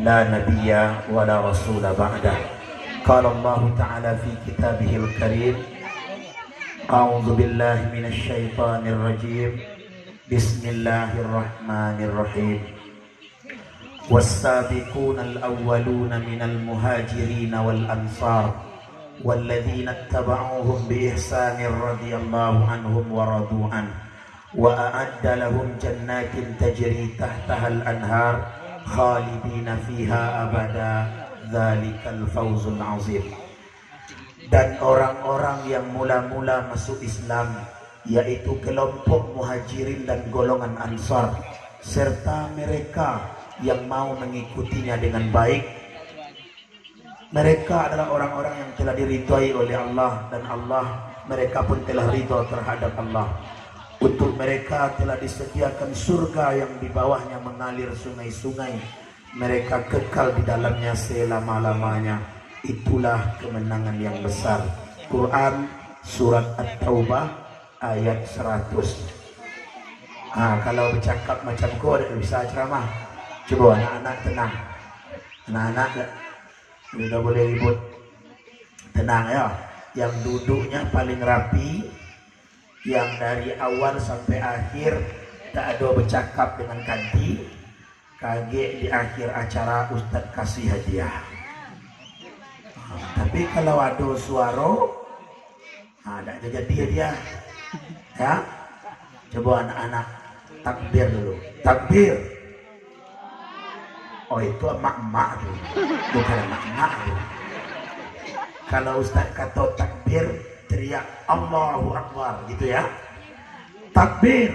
لا نبي ولا رسول بعده. قال الله تعالى في كتابه الكريم: أعوذ بالله من الشيطان الرجيم. بسم الله الرحمن الرحيم. والسابقون الأولون من المهاجرين والأنصار والذين اتبعوهم بإحسان رضي الله عنهم ورضوا عنه وأعد لهم جنات تجري تحتها الأنهار خالدين فيها أبدا ذلك الفوز العظيم. Dan orang-orang yang mula-mula masuk Islam, yaitu kelompok muhajirin dan golongan ansar, serta mereka yang mau mengikutinya dengan baik. Mereka adalah orang-orang yang telah diridhai oleh Allah, dan mereka pun telah ridha terhadap Allah. Untuk mereka telah disediakan surga yang di bawahnya mengalir sungai-sungai. Mereka kekal di dalamnya selama-lamanya. Itulah kemenangan yang besar. Quran surat At-Taubah ayat 100. Kalau bercakap macam kau bisa ceramah. Coba anak-anak tenang. Anak-anak tidak boleh ribut. Tenang ya. Yang duduknya paling rapi, yang dari awal sampai akhir tak ada bercakap dengan kanti. Kaget di akhir acara Ustaz kasih hadiah. Tapi kalau ada suara, tak jadi hadiah. Ya, coba anak-anak takbir dulu. Takbir. Oh, itu emak-emak tuh, bukan emak-emak tuh. Kalau Ustaz kata takbir, teriak Allahu Akbar gitu ya. Takbir.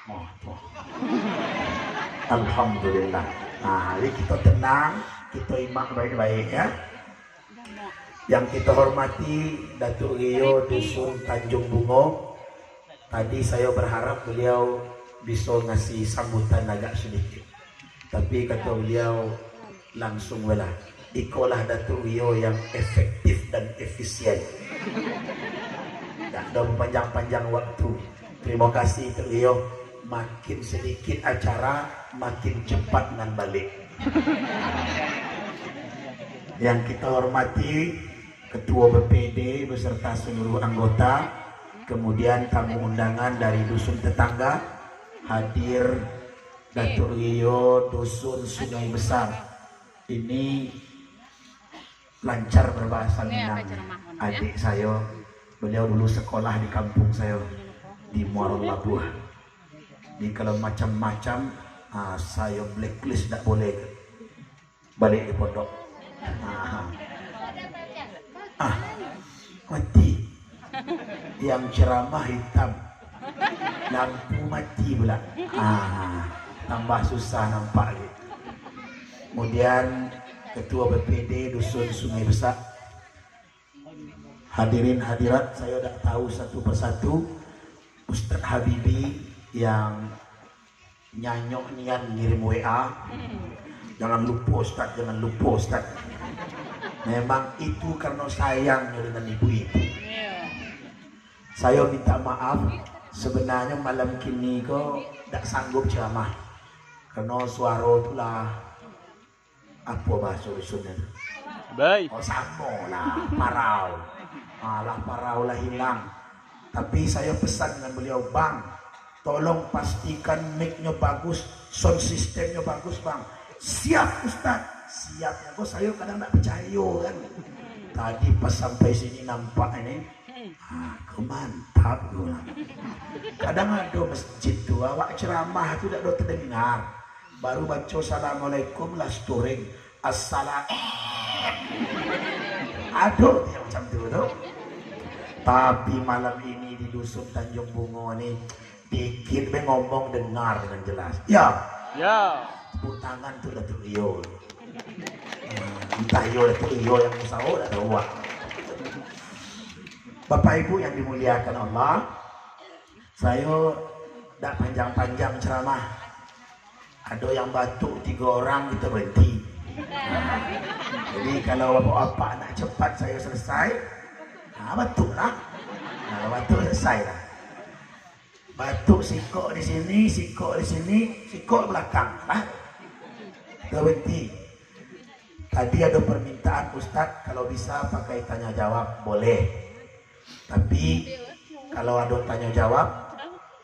Oh, tuh. Alhamdulillah. Jadi kita tenang, kita imak baik-baik ya. Yang kita hormati Datuk Rio Dusun Tanjung Bungo. Tadi saya berharap beliau bisa ngasih sambutan agak sedikit, tapi kata beliau langsung wala. Ikolah Datuk Rio yang efektif dan efisien. Tak ada panjang-panjang waktu. Terima kasih Datuk Rio. Makin sedikit acara, makin cepat dengan balik. Yang kita hormati Ketua BPD beserta seluruh anggota, kemudian tamu undangan dari dusun tetangga, hadir Datuk Rio Dusun Sungai Besar. Ini lancar berbahasa Minang. Adik saya, beliau dulu sekolah di kampung saya di Muarul Labuh. Jadi kalau macam-macam, saya blacklist, tak boleh balik di pondok. Mati. Yang ceramah hitam, lampu mati pula. Tambah susah nampak. Kemudian Ketua BPD Dusun Sungai Besar, hadirin hadirat, saya tak tahu satu persatu. Ustaz Habibi yang nyanyok nian ngirim WA, jangan lupa Ustaz, jangan lupa Ustaz. Memang itu karena sayang dengan ibu-ibu. Saya minta maaf, sebenarnya malam kini kok tak sanggup ceramah karena suara itulah apa bahasa dusunnya? Baik. Oh, sama lah, parau. Parau lah hilang. Tapi saya pesan dengan beliau, Bang, tolong pastikan mic-nya bagus, sound systemnya bagus, Bang. Siap Ustaz. Siapnya kok saya kadang tak percaya kan. Tadi pas sampai sini nampak ini, mantap gue. Kadang ada masjid tu, awak ceramah tu tak ada terdengar. Baru baca Assalamualaikum lah storing Assalam. Aduh, dia macam tu tu. Tapi malam ini di Dusun Tanjung Bungo ni dikit be ngomong dengar dengan jelas. Ya. Ya. Tepuk tangan tu Datuk Rio. Entah Datuk Rio yang usaha dah tahu. Bapak Ibu yang dimuliakan Allah, saya tak panjang-panjang ceramah. Ada yang batuk 3 orang, kita berhenti. Jadi kalau bapak-bapak nak cepat saya selesai, batuklah. Kalau batuk selesai lah. Batuk sikok di sini, sikok di sini, sikok belakang lah. Terhenti. Tadi ada permintaan Ustadz kalau bisa pakai tanya jawab boleh. Tapi kalau ada tanya jawab,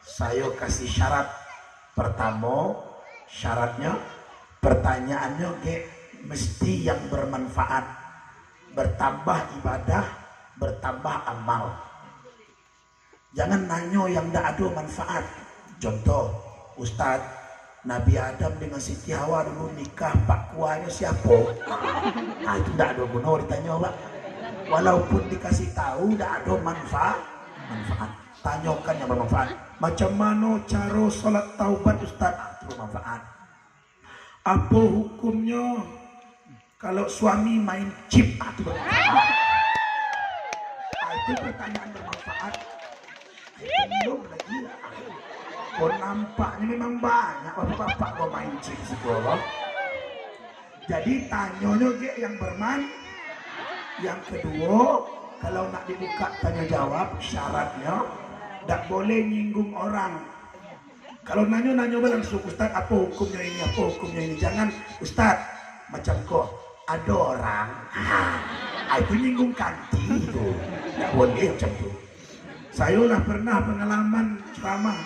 saya kasih syarat. Pertama, syaratnya pertanyaannya mesti yang bermanfaat, bertambah ibadah, bertambah amal. Jangan nanya yang tidak ada manfaat. Contoh, Ustadz, Nabi Adam dengan Siti Hawa dulu nikah, pak kuahnya siapa? Nah, itu tidak ada guna ditanya, Pak. Walaupun dikasih tahu tidak ada manfaat. Tanyakan yang bermanfaat. Macam mana cara sholat taubat Ustaz? Itu bermanfaat. Apa hukumnya kalau suami main chip? Itu bermanfaat. Itu pertanyaan bermanfaat. Belum lagi lah. Kau nampaknya memang banyak bapak-bapak kau main chip sekolah. Jadi tanyanya yang bermanfaat. Yang kedua, kalau nak dibuka tanya jawab, syaratnya tak boleh nyinggung orang. Kalau nanya langsung, Ustaz apa hukumnya ini, apa hukumnya ini. Jangan Ustaz macam kok ada orang itu nyinggung kanti itu. Tak boleh macam itu. Saya lah pernah pengalaman ceramah,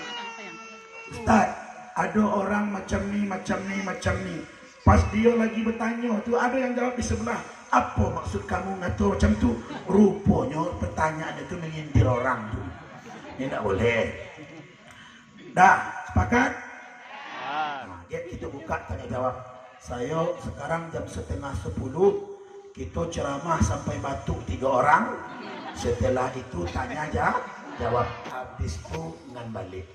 Ustaz ada orang macam ni. Pas dia lagi bertanya tu ada yang jawab di sebelah, apa maksud kamu ngatur macam tu? Rupanya pertanyaan itu menyindir orang tu. Ini tak boleh. Dah, sepakat? Nah, kita buka tanya jawab. Saya sekarang jam 9:30, kita ceramah sampai batuk 3 orang. Setelah itu tanya jawab. Habis itu dengan balik.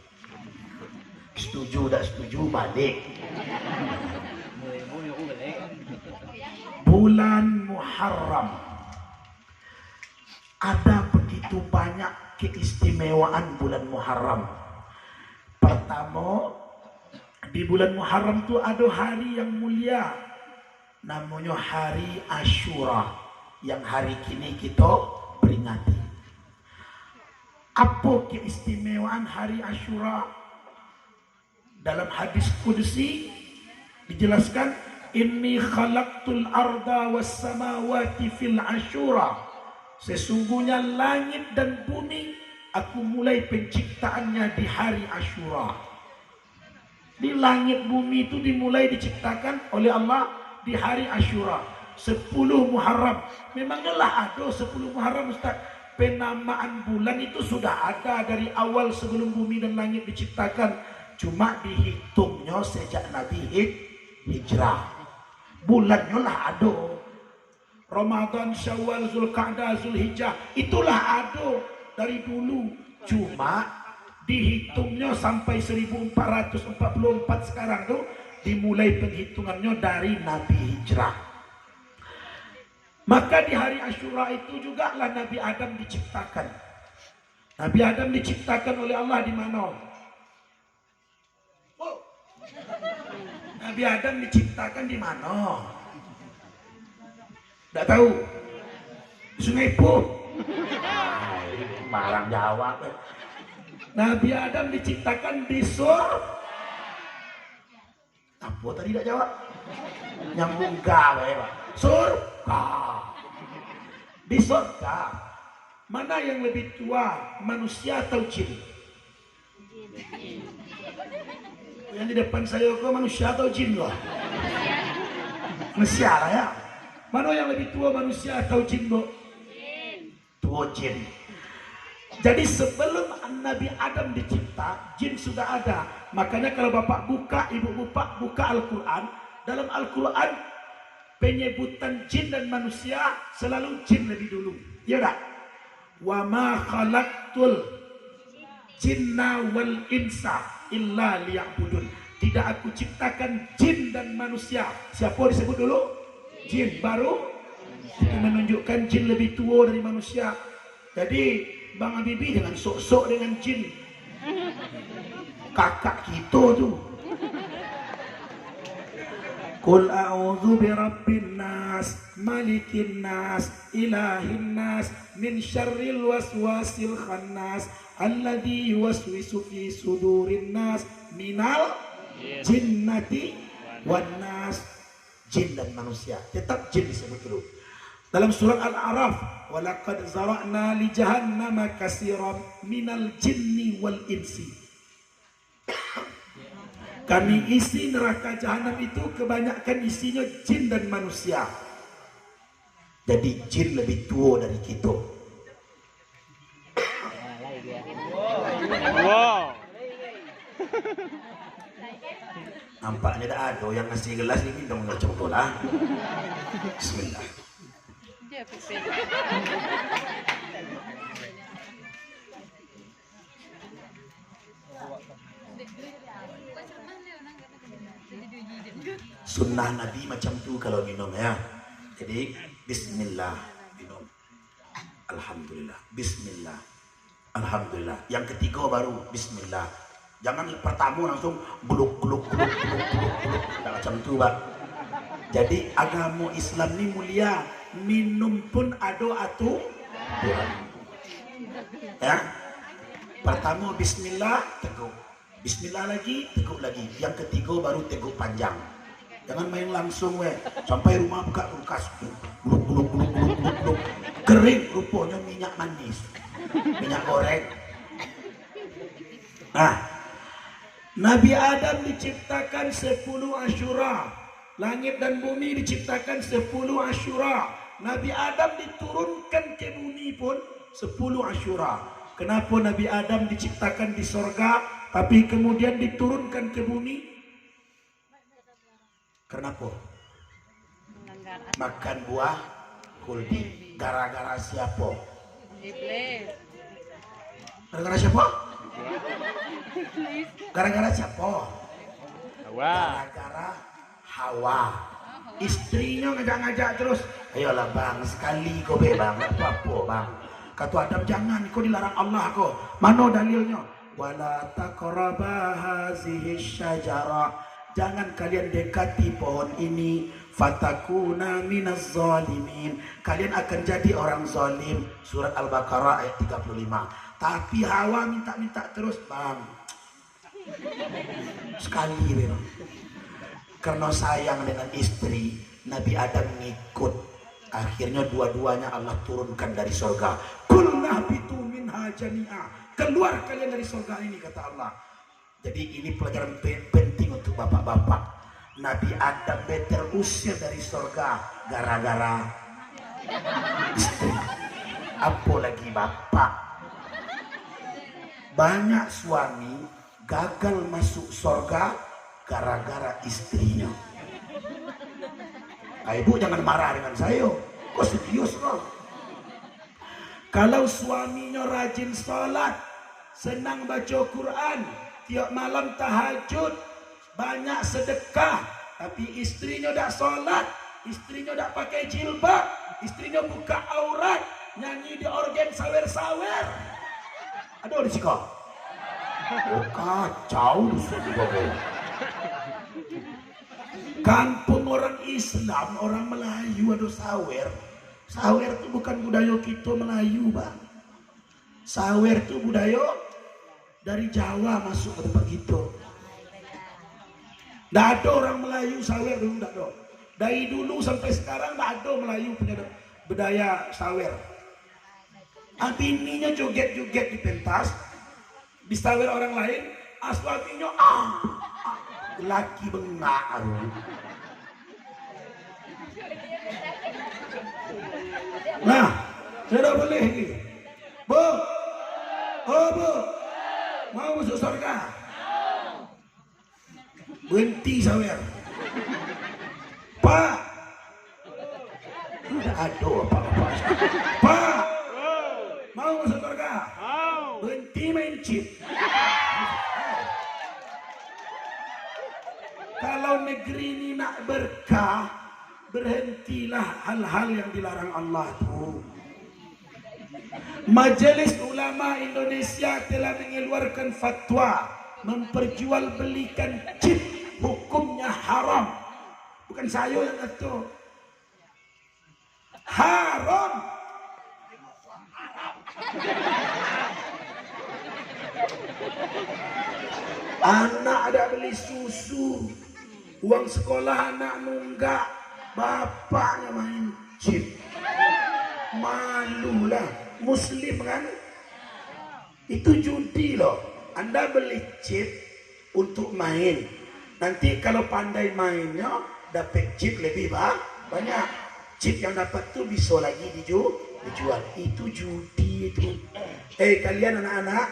Setuju tak setuju balik. Bulan Muharram. Ada begitu banyak keistimewaan bulan Muharram. Pertama, di bulan Muharram itu ada hari yang mulia, namanya hari Ashura, yang hari kini kita peringati. Apa keistimewaan hari Ashura? Dalam hadis qudsi dijelaskan, inni khalaqtul arda was samawati fil Ashura. Sesungguhnya langit dan bumi aku mulai penciptaannya di hari Ashura. Di langit bumi itu dimulai diciptakan oleh Allah di hari Ashura, 10 Muharram. Memangnya lah ada 10 Muharram Ustaz. Penamaan bulan itu sudah ada dari awal sebelum bumi dan langit diciptakan. Cuma dihitungnya sejak Nabi hijrah. Bulannya lah ada. Ramadan, Syawal, Zulqa'dah, Zulhijjah, itulah ada dari dulu. Cuma dihitungnya sampai 1444 sekarang tuh dimulai penghitungannya dari Nabi hijrah. Maka di hari Ashura itu juga lah Nabi Adam diciptakan. Nabi Adam diciptakan oleh Allah di mana? Nabi Adam diciptakan di mana? Tak tahu. Sungai Puh. Barang jawab. Nabi Adam diciptakan di surga. Apa tadi tak jawab? Nyambung gawe, Pak. Surga. Di surga. Mana yang lebih tua, manusia atau jin? Yang di depan saya kok manusia atau jin loh? Manusia lah ya. Mana yang lebih tua, manusia atau jin, Bu? Tua jin. Jadi sebelum Nabi Adam dicipta, jin sudah ada. Makanya kalau bapak buka, ibu bapak buka Al-Quran, dalam Al-Quran penyebutan jin dan manusia selalu jin lebih dulu. Ya tak? Wa ma khalaqtul jinna wal insa illa liya'budun. Tidak aku ciptakan jin dan manusia. Siapa disebut dulu? Jin. Baru itu menunjukkan jin lebih tua dari manusia. Jadi Bang Habibie jangan sok-sok dengan jin. Kakak kita tu. Qul a'udzu birabbin nas, malikin nas, ilahin nas, min syarril waswasil khannas, alladzi yuwaswisu fi sudurin nas minal jinnati wan nas. jin dan manusia. Tetap jin disebut dulu. Dalam surat Al-A'raf, walaqad zara'na li jahannama katsiran minal jinni wal insi. Kami isi neraka jahanam itu kebanyakan isinya jin dan manusia. Jadi jin lebih tua dari kita. Wow. Nampaknya dah ada yang ngasih gelas ini dong nggak coba lah. Bismillah. Sunnah Nabi macam tu kalau minum ya. Jadi Bismillah minum. Alhamdulillah. Bismillah. Alhamdulillah. Yang ketiga baru Bismillah. Jangan pertama langsung gluk gluk gluk gluk gluk gluk. Macam tu Pak. Jadi agama Islam ni mulia. Minum pun ada aturan. Ya. Pertama Bismillah teguk. Bismillah lagi teguk lagi. Yang ketiga baru teguk panjang. Jangan main langsung weh. Sampai rumah buka kulkas. Gluk gluk gluk gluk gluk gluk. Kering rupanya minyak manis. Minyak goreng. Nah, Nabi Adam diciptakan 10 Asyura. Langit dan bumi diciptakan 10 Asyura. Nabi Adam diturunkan ke bumi pun 10 Asyura. Kenapa Nabi Adam diciptakan di sorga tapi kemudian diturunkan ke bumi? Kenapa? Makan buah kuldi. Gara-gara siapa? Gara-gara siapa? Gara-gara siapa? Gara-gara Hawa. Istrinya ngajak-ngajak terus. Ayolah bang, sekali kau bang, apa bang? Kata Adam jangan, kau dilarang Allah kau. Mana dalilnya? Wala taqraba hazihi syajarah. Jangan kalian dekati pohon ini. Fatakuna minaz zalimin. Kalian akan jadi orang zalim. Surat Al-Baqarah ayat 35. Tapi Hawa minta-minta terus bang. Sekali bang. Karena sayang dengan istri, Nabi Adam ngikut. Akhirnya dua-duanya Allah turunkan dari surga. Kulna bitu minha jami'a. Keluar kalian dari surga ini kata Allah. Jadi ini pelajaran penting untuk bapak-bapak. Nabi Adam terusir dari surga gara-gara istri. Apalagi bapak. Banyak suami gagal masuk surga gara-gara istrinya. Ibu jangan marah dengan saya. Kok serius kok? Kalau suaminya rajin sholat, senang baca Quran, tiap malam tahajud, banyak sedekah, tapi istrinya tak sholat, istrinya tak pakai jilbab, istrinya buka aurat, nyanyi di organ sawer-sawer. Aduh di sini. Oh kacau di sini bapak. Kampung orang Islam, orang Melayu ada sawer. Sawer itu bukan budaya kita Melayu bang. Sawer itu budaya dari Jawa masuk ke tempat kita. Tidak ada orang Melayu sawer dulu, tidak ada. Dari dulu sampai sekarang tidak ada Melayu punya budaya sawer. Bininya joget-joget di pentas, di sawer orang lain, suaminya laki bengak. Nah, sudah boleh ini. Bu, oh bu, mau masuk surga? Berhenti sawer. Pak, tidak ada apa-apa. Pak, mau masuk surga? Berhenti main chip. Kalau negeri ini nak berkah, berhentilah hal-hal yang dilarang Allah tuh. Majelis Ulama Indonesia telah mengeluarkan fatwa memperjualbelikan chip, hukumnya haram. Bukan saya yang ngatur. Haram. Anak ada beli susu, uang sekolah anak nunggak, bapaknya main chip. Malulah, muslim kan? Itu judi loh. Anda beli chip untuk main. Nanti kalau pandai mainnya, dapat chip lebih banyak. Chip yang dapat tuh bisa lagi dijual. Itu judi itu. Kalian anak-anak,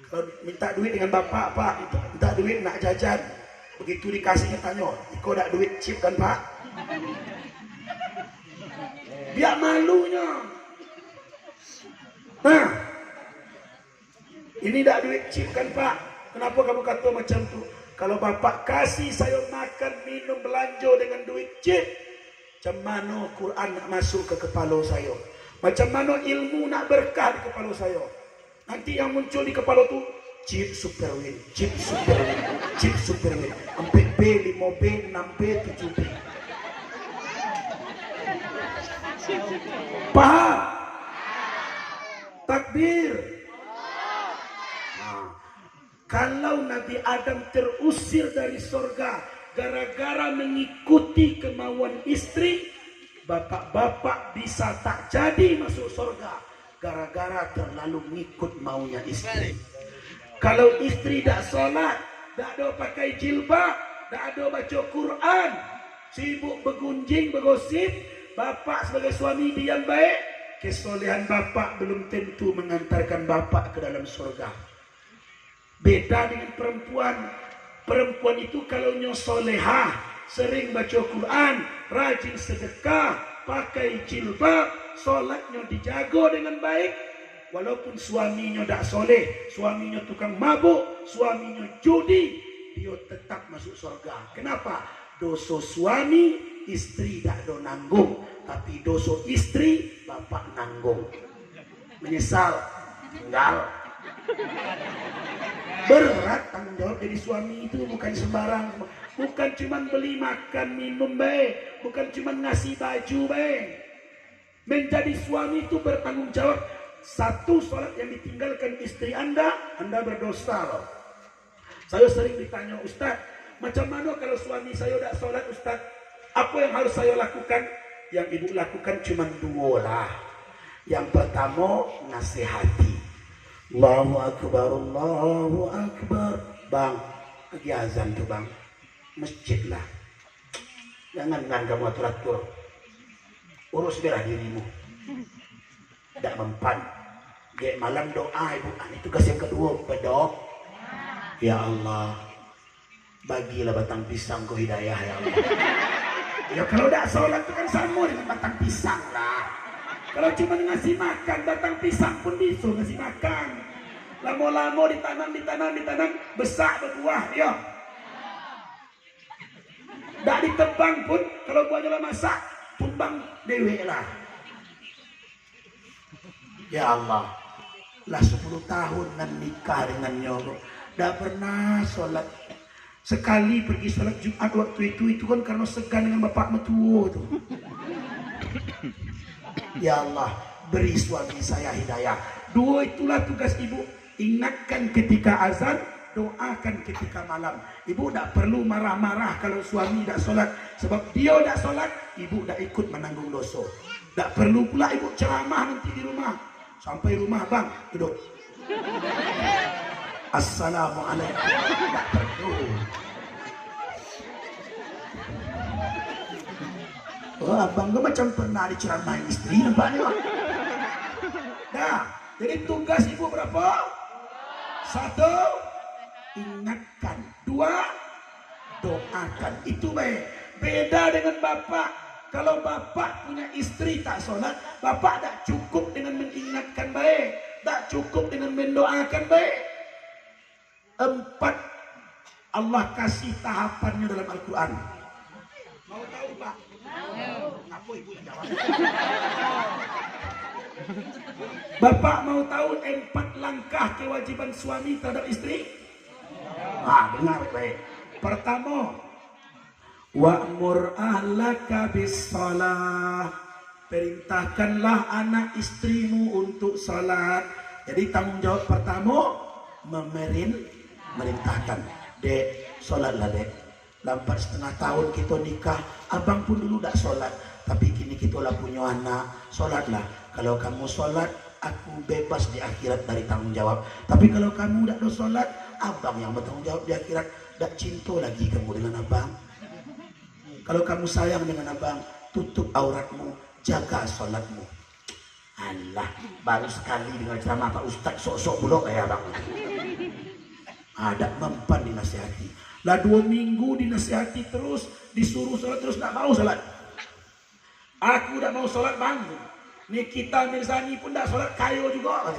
kalau minta duit dengan bapak, Pak, minta duit nak jajan. Begitu dikasihnya tanya, "Iko dak duit chip kan, Pak?" Biar malunya. Nah, ini dak duit chip kan, Pak? Kenapa kamu kata macam tu? Kalau bapak kasih saya makan, minum, belanja dengan duit chip, macam mana Quran nak masuk ke kepala saya? Macam mana ilmu nak berkah di kepala saya? Nanti yang muncul di kepala tu chip superwin, chip superwin, chip superwin. 4B, 5B, 6B, 7B. Paham? Takbir. Kalau Nabi Adam terusir dari surga gara-gara mengikuti kemauan istri, bapak-bapak bisa tak jadi masuk surga gara-gara terlalu ngikut maunya istri. Kalau istri tak solat, tak ada pakai jilbab, tak ada baca Quran, sibuk bergunjing, bergosip, bapak sebagai suami diam baik, kesolehan bapak belum tentu mengantarkan bapak ke dalam surga. Beda dengan perempuan. Perempuan itu kalau solehah, sering baca Quran, rajin sedekah, pakai jilbab, solatnya dijaga dengan baik. Walaupun suaminya tak soleh, suaminya tukang mabuk, suaminya judi, dia tetap masuk surga. Kenapa? Dosa suami, istri tak ada nanggung. Tapi dosa istri, bapak nanggung. Menyesal, tinggal. Berat tanggung jawab jadi suami itu bukan sembarang. Bukan cuma beli makan minum baik, bukan cuma ngasih baju baik. Menjadi suami itu bertanggung jawab. Satu sholat yang ditinggalkan istri Anda berdosa loh. Saya sering ditanya, "Ustaz, macam mana kalau suami saya tidak sholat, Ustaz? Apa yang harus saya lakukan?" Yang ibu lakukan cuma dua lah. Yang pertama, nasihati. Allahu Akbar, Allahu Akbar. Bang, lagi azan tuh bang. Masjid lah. Jangan kamu atur-atur. Urus belah dirimu. Tidak mempan. Dia malam doa ibu. Ini tugas yang kedua. Berdoa. Ya Allah, bagilah batang pisang ku hidayah ya Allah. Ya kalau tidak sholat itu kan sama dengan batang pisang lah. Kalau cuma ngasih makan, batang pisang pun bisa ngasih makan. Lama-lama ditanam, besar berbuah, ya. Tak ditebang pun, kalau buahnya lah masak, tumbang dewe lah. Ya Allah, lah 10 tahun nan nikah dengan nyoro, tak pernah sholat. Sekali pergi sholat Jumat waktu itu kan karena segan dengan bapak mertua tu. Ya Allah, beri suami saya hidayah. Dua itulah tugas ibu. Ingatkan ketika azan, doakan ketika malam. Ibu tak perlu marah-marah kalau suami tak solat. Sebab dia tak solat, ibu tak ikut menanggung dosa. Tak perlu pula ibu ceramah nanti di rumah. Sampai rumah, bang, duduk. Assalamualaikum. Tak perlu. Oh, abang gue macam pernah diceramahin istri nampaknya. Nah, jadi tugas ibu berapa? 1, ingatkan. 2, doakan. Itu baik. Beda dengan bapak. Kalau bapak punya istri tak sholat, bapak tak cukup dengan mengingatkan baik, tak cukup dengan mendoakan baik. 4, Allah kasih tahapannya dalam Al-Quran. Mau tahu pak? Apa ibu jawab? Bapak mau tahu 4 langkah kewajiban suami terhadap istri? Dengar baik. Pertama, wa'mur ahlaka bis-shalah. Perintahkanlah anak istrimu untuk salat. Jadi tanggung jawab pertama, memerintahkan. Dek, salatlah dek. Lambat setengah tahun kita nikah, abang pun dulu tak sholat. Tapi kini kita lah punya anak, sholatlah. Kalau kamu sholat, aku bebas di akhirat dari tanggung jawab. Tapi kalau kamu tak ada sholat, abang yang bertanggung jawab di akhirat. Tak cinta lagi kamu dengan abang. Kalau kamu sayang dengan abang, tutup auratmu, jaga sholatmu. Allah, baru sekali dengan ceramah Pak Ustaz sok-sok pula kayak abang. Ada mempan dinasihati. Lah 2 minggu dinasihati terus, disuruh sholat terus, tak mau sholat. Aku tak mau sholat bang. Nikita Mirzani pun tak sholat, kayo juga.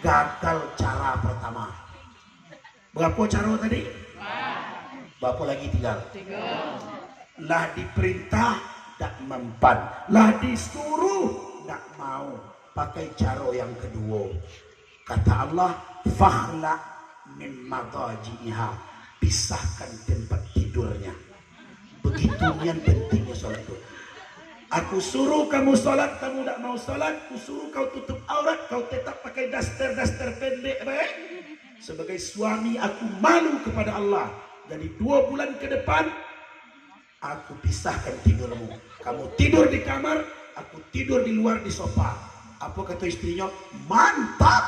Gagal cara pertama. Berapa cara tadi? Berapa lagi tinggal? 3. Lah diperintah tak mempan, lah disuruh tak mau. Pakai cara yang kedua. Kata Allah, fakhla min madajiha, pisahkan tempat tidurnya. Begitu yang pentingnya sholat itu. Aku suruh kamu sholat, kamu tak mau sholat. Aku suruh kau tutup aurat, kau tetap pakai daster pendek. Baik? Sebagai suami aku malu kepada Allah. Jadi 2 bulan ke depan aku pisahkan tidurmu. Kamu tidur di kamar, aku tidur di luar di sofa. Apa kata istrinya? Mantap.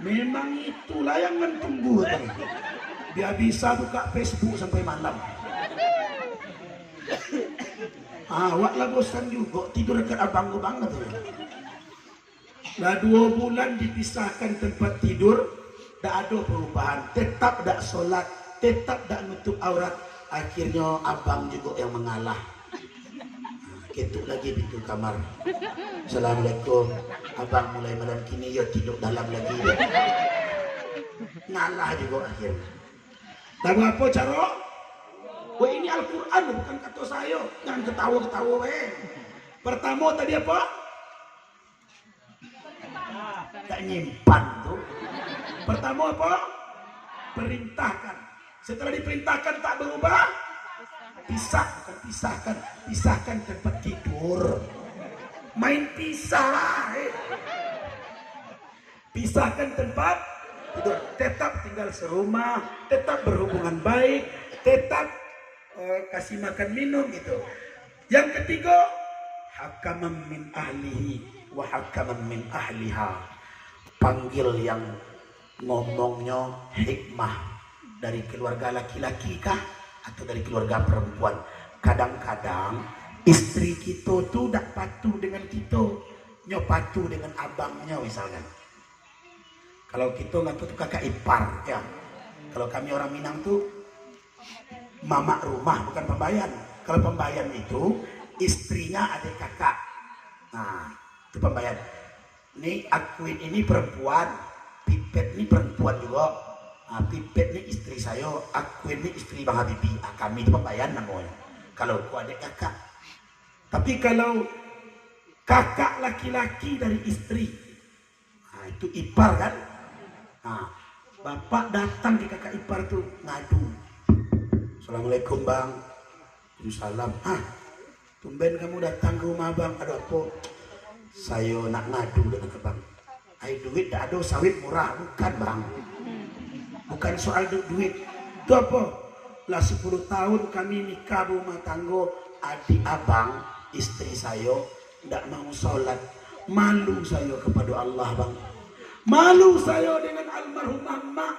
Memang itulah yang mentunggu. Dia bisa buka Facebook sampai malam. Awaklah bosan juga tidur dekat abang banget. Lah 2 bulan dipisahkan tempat tidur, tak ada perubahan. Tetap tak solat, tetap tak nutup aurat. Akhirnya abang juga yang mengalah. Ketuk lagi pintu kamar. Assalamualaikum. Abang mulai malam kini ya tidur dalam lagi. Ngalah juga akhirnya. Lalu apa cara? Wah ini Al-Quran bukan kata saya. Jangan ketawa-ketawa weh. Pertama tadi apa? Tak nyimpan tuh. Pertama apa? Perintahkan. Setelah diperintahkan tak berubah, pisahkan tempat tidur. Main pisah. Pisahkan tempat tidur. Tetap tinggal serumah, tetap berhubungan baik, tetap kasih makan minum gitu. Yang ketiga, hakaman min ahlihi wa hakaman min ahliha. Panggil yang ngomongnya hikmah. Dari keluarga laki-laki kah atau dari keluarga perempuan? Kadang-kadang istri kita tuh tak patuh dengan kita, nyo patuh dengan abangnya misalkan. Kalau kita ngaku tuh kakak ipar ya. Kalau kami orang Minang tuh mama rumah bukan pembayan. Kalau pembayan itu istrinya adik kakak. Nah itu pembayan. Nih akuin ini perempuan, Pipet ini perempuan juga. Pipet ini istri saya, aku ini istri Bang Habibie. Kami itu pembayan namanya. Kalau aku adik kakak. Tapi kalau kakak laki-laki dari istri, itu ipar kan. Bapak datang ke kakak ipar tuh ngadu. Assalamualaikum bang. Waalaikumsalam. Tumben kamu datang ke rumah bang. Ada apa? Saya nak ngadu dengan bang. Duit tak ada, sawit murah. Bukan bang. Bukan soal duit. Itu apa? Lah 10 tahun kami nikah rumah tangga. Adik abang, istri saya tidak mau sholat. Malu saya kepada Allah bang. Malu saya dengan almarhumah mak.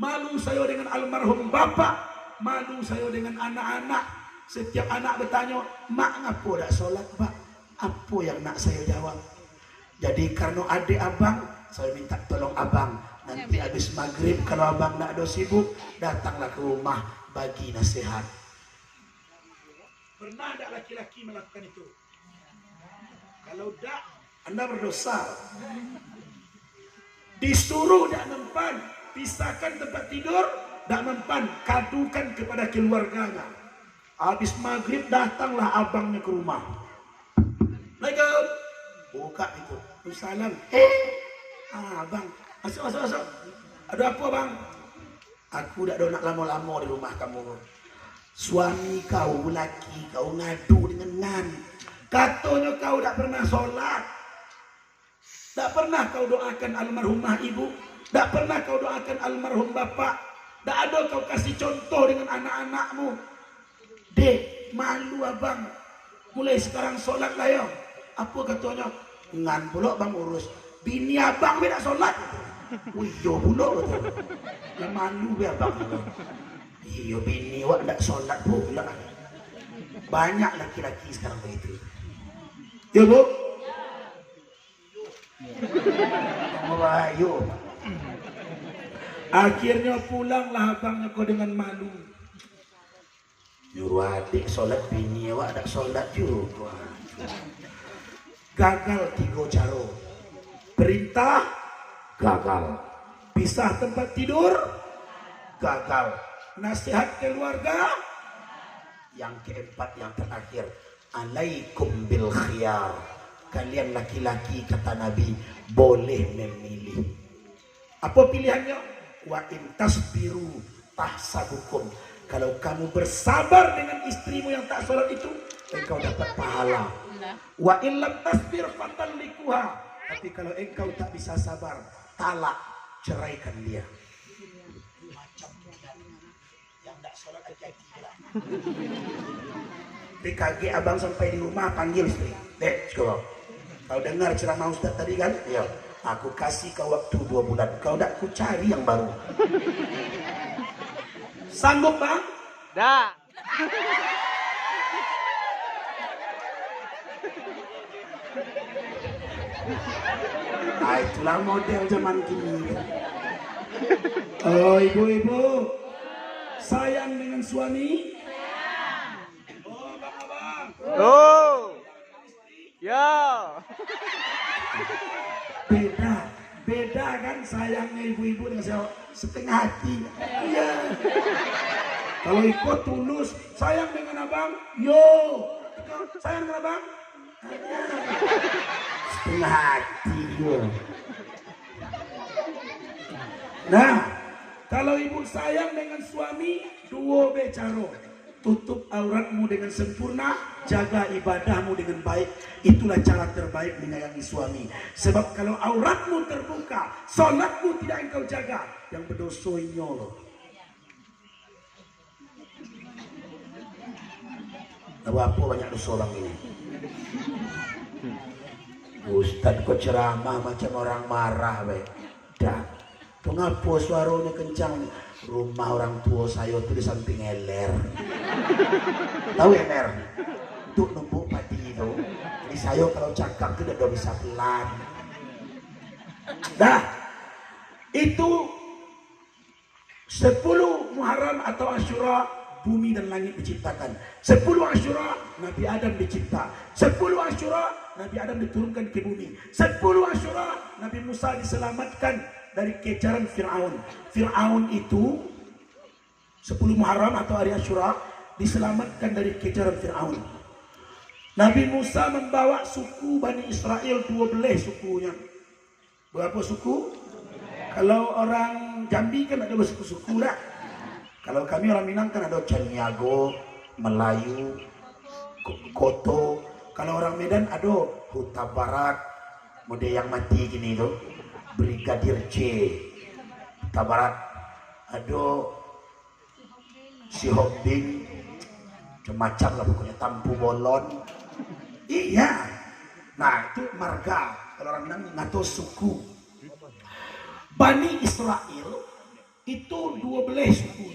Malu saya dengan almarhum bapak. Malu saya dengan anak-anak. Setiap anak bertanya, mak ngapa tak sholat pak? Apa yang nak saya jawab? Jadi karena adik abang, saya minta tolong abang. Nanti habis maghrib kalau abang nak ada sibuk, datanglah ke rumah bagi nasihat. Pernah tak laki-laki melakukan itu? Kalau tak, anda berdosa. Disuruh tak mempan, pisahkan tempat tidur, tak mempan, kadukan kepada keluarganya. Habis maghrib datanglah abangnya ke rumah. Assalamualaikum. Buka itu. Salam. Abang. Masuk. Ada apa bang? Aku tak ada nak lama-lama di rumah kamu. Suami kau, laki kau ngadu dengan katanya kau tak pernah sholat. Tak pernah kau doakan almarhumah ibu. Tak pernah kau doakan almarhum bapak. Tak ada kau kasih contoh dengan anak-anakmu. Dek, malu abang. Mulai sekarang solat lah ya. Apa katanya? Ngan pula bang urus. Bini abang beda solat. Iya pula betul. Ya malu be abang. Iya bini wak tak solat pula. Banyak laki-laki sekarang begitu. Ya bu? Ayo. Akhirnya pulanglah abangnya kau dengan malu. Nyuruh adik solat bini awak tak solat juga. Gagal 3 cara. Perintah gagal. Pisah tempat tidur gagal. Nasihat keluarga. Yang keempat yang terakhir, alaikum bil khiyar. Kalian laki-laki kata Nabi boleh memilih. Apa pilihannya? Wa in tasbiru tahsabukum. Kalau kamu bersabar dengan istrimu yang tak sholat itu, engkau dapat pahala. Wa in lam tasbir fatallikuha. Tapi kalau engkau tak bisa sabar, talak, ceraikan dia. Macam yang tak sholat aja gila. BKG abang sampai di rumah panggil istri. Dek, sekolah. Kau dengar ceramah Ustaz tadi kan? Iya. Aku kasih kau waktu 2 bulan. Kau tak ku cari yang baru. Sanggup bang? Dah. Ah, itulah model zaman kini. Oh ibu-ibu, sayang dengan suami? Oh bang-abang. Oh. Ya. Beda kan sayangnya ibu-ibu dengan saya setengah hati. Iya. Kalau ikut tulus, sayang dengan abang, yo. Sayang dengan abang, setengah hati yo. Nah, kalau ibu sayang dengan suami, 2 cara. Tutup auratmu dengan sempurna, jaga ibadahmu dengan baik. Itulah cara terbaik menyayangi suami. Sebab kalau auratmu terbuka, solatmu tidak engkau jaga, yang berdosa loh. Tahu apa banyak dosa orang ini? Ustaz kok ceramah macam orang marah be. Dah. Kenapa suaranya kencang? Rumah orang tua saya tuh di samping LR. Tahu LR? Untuk numpuk padi itu. Jadi saya kalau cakap tuh udah bisa pelan. Dah. Itu 10 Muharram atau Asyura, bumi dan langit diciptakan. 10 Asyura Nabi Adam dicipta. 10 Asyura Nabi Adam diturunkan ke bumi. 10 Asyura Nabi Musa diselamatkan dari kejaran Fir'aun. Fir'aun itu 10 Muharram atau hari Asyura diselamatkan dari kejaran Fir'aun. Nabi Musa membawa suku Bani Israel 12 sukunya. Berapa suku? Kalau orang Jambi kan ada suku-suku lah. Kalau kami orang Minang kan ada Caniago, Melayu, Koto. Kalau orang Medan ada Huta Barat, mode yang mati gini tuh, Brigadir C. Huta Barat ada si Hobding, macam lah pokoknya, Tampu Bolon. Iya. Nah itu marga. Kalau orang Minang ngatur suku. Bani Israel itu 12 suku.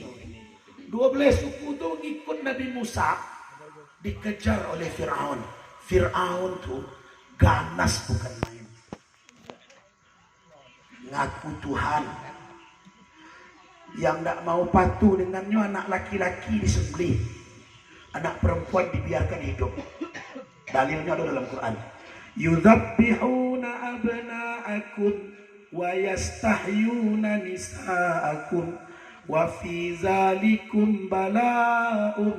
12 suku itu ngikut Nabi Musa, dikejar oleh Fir'aun. Fir'aun tuh ganas bukan main. Ngaku Tuhan. Yang tidak mau patuh dengannya anak laki-laki disembelih, anak perempuan dibiarkan hidup. Dalilnya ada dalam Quran. Yudzabbihuna abna'akum wa yastahyuna nisa'akum wa fi zalikum bala'um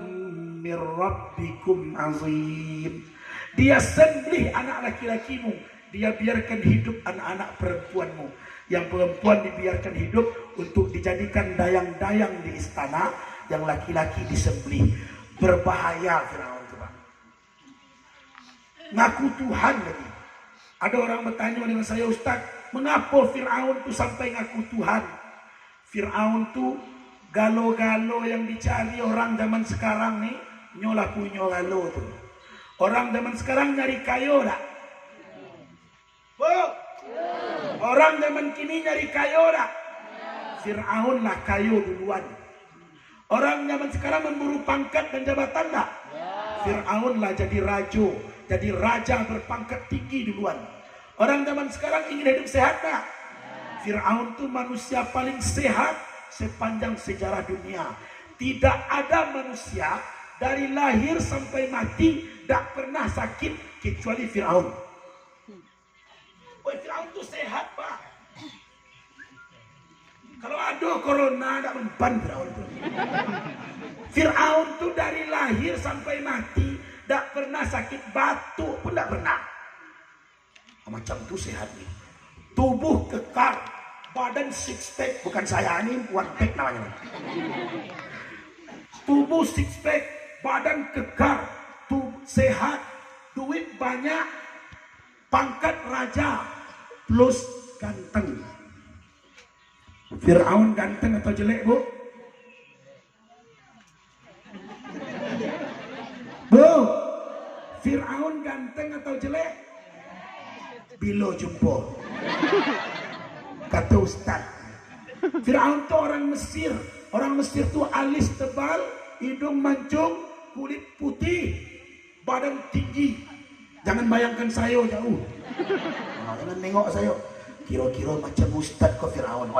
mir rabbikum azim. Dia sembelih anak laki-lakimu, dia biarkan hidup anak-anak perempuanmu. Yang perempuan dibiarkan hidup untuk dijadikan dayang-dayang di istana, yang laki-laki disembelih. Berbahaya Firaun itu, Bang. Ngaku Tuhan lagi. Ada orang bertanya dengan saya, Ustaz, Mengapa Fir'aun tuh sampai ngaku Tuhan? Fir'aun tuh galo-galo yang dicari orang zaman sekarang nih, nyolah punya galo tuh. Orang zaman sekarang nyari kayo dah. Bu, orang zaman kini nyari kayo dah. Fir'aun lah kayo duluan. Orang zaman sekarang memburu pangkat dan jabatan dah. Fir'aun lah jadi raja berpangkat tinggi duluan. Orang zaman sekarang ingin hidup sehat dah. Fir'aun tuh manusia paling sehat sepanjang sejarah dunia. Tidak ada manusia dari lahir sampai mati tak pernah sakit kecuali Fir'aun. Fir'aun tuh sehat pak. Kalau ada corona tak mempan Fir'aun tuh. Fir'aun tuh dari lahir sampai mati tak pernah sakit, batuk pun tak pernah. Macam tuh sehat nih. Tubuh kekar, badan six pack, bukan saya ini one pack namanya. Tubuh six pack, badan kekar, tubuh sehat, duit banyak, pangkat raja, plus ganteng. Fir'aun ganteng atau jelek bu? Bu, Fir'aun ganteng atau jelek? Bilo jumpo. Kata Ustaz. Fir'aun itu orang Mesir. Orang Mesir itu alis tebal, hidung mancung, kulit putih, badan tinggi. Jangan bayangkan saya jauh. Jangan nengok saya. Kira-kira macam Ustaz kok Fir'aun.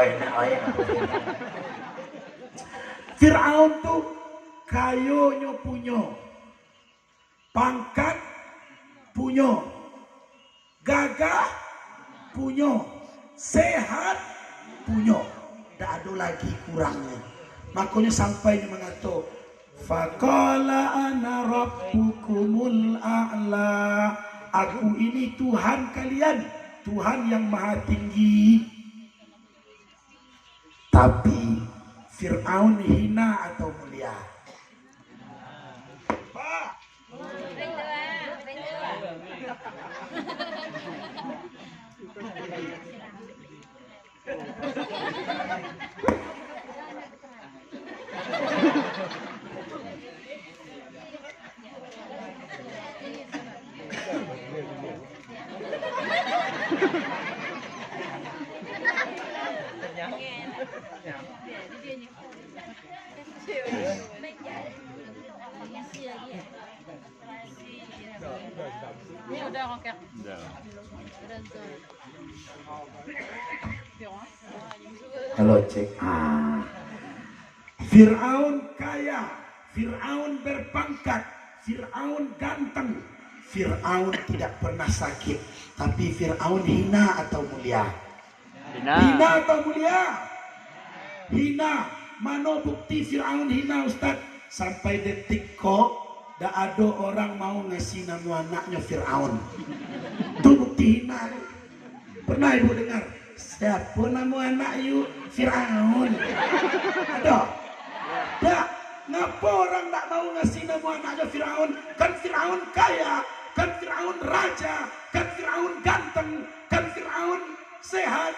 Fir'aun tuh kayonya punya, pangkat punya, gagah punya, sehat punya, tak ada lagi kurangnya. Makanya sampai dia mengatakan faqala ana rabbukumul a'la, aku ini Tuhan kalian, Tuhan yang maha tinggi. Tapi Fir'aun hina atau mulia? Pak, Ini udah oke. halo cek. Fir'aun kaya, Fir'aun berpangkat, Fir'aun ganteng, Fir'aun tidak pernah sakit. Tapi Fir'aun hina atau mulia? Hina atau mulia? Hina. Mana bukti Fir'aun hina Ustaz? Sampai detik kok dah ada orang mau ngasih nama anaknya Fir'aun. Itu bukti hina. Pernah ibu dengar? Siapa nama anak you? Fir'aun. Ada? Tak. Ngapa orang tak mau ngasih nama anaknya Fir'aun? Kan Fir'aun kaya, kan Fir'aun raja, kan Fir'aun ganteng, kan Fir'aun sehat.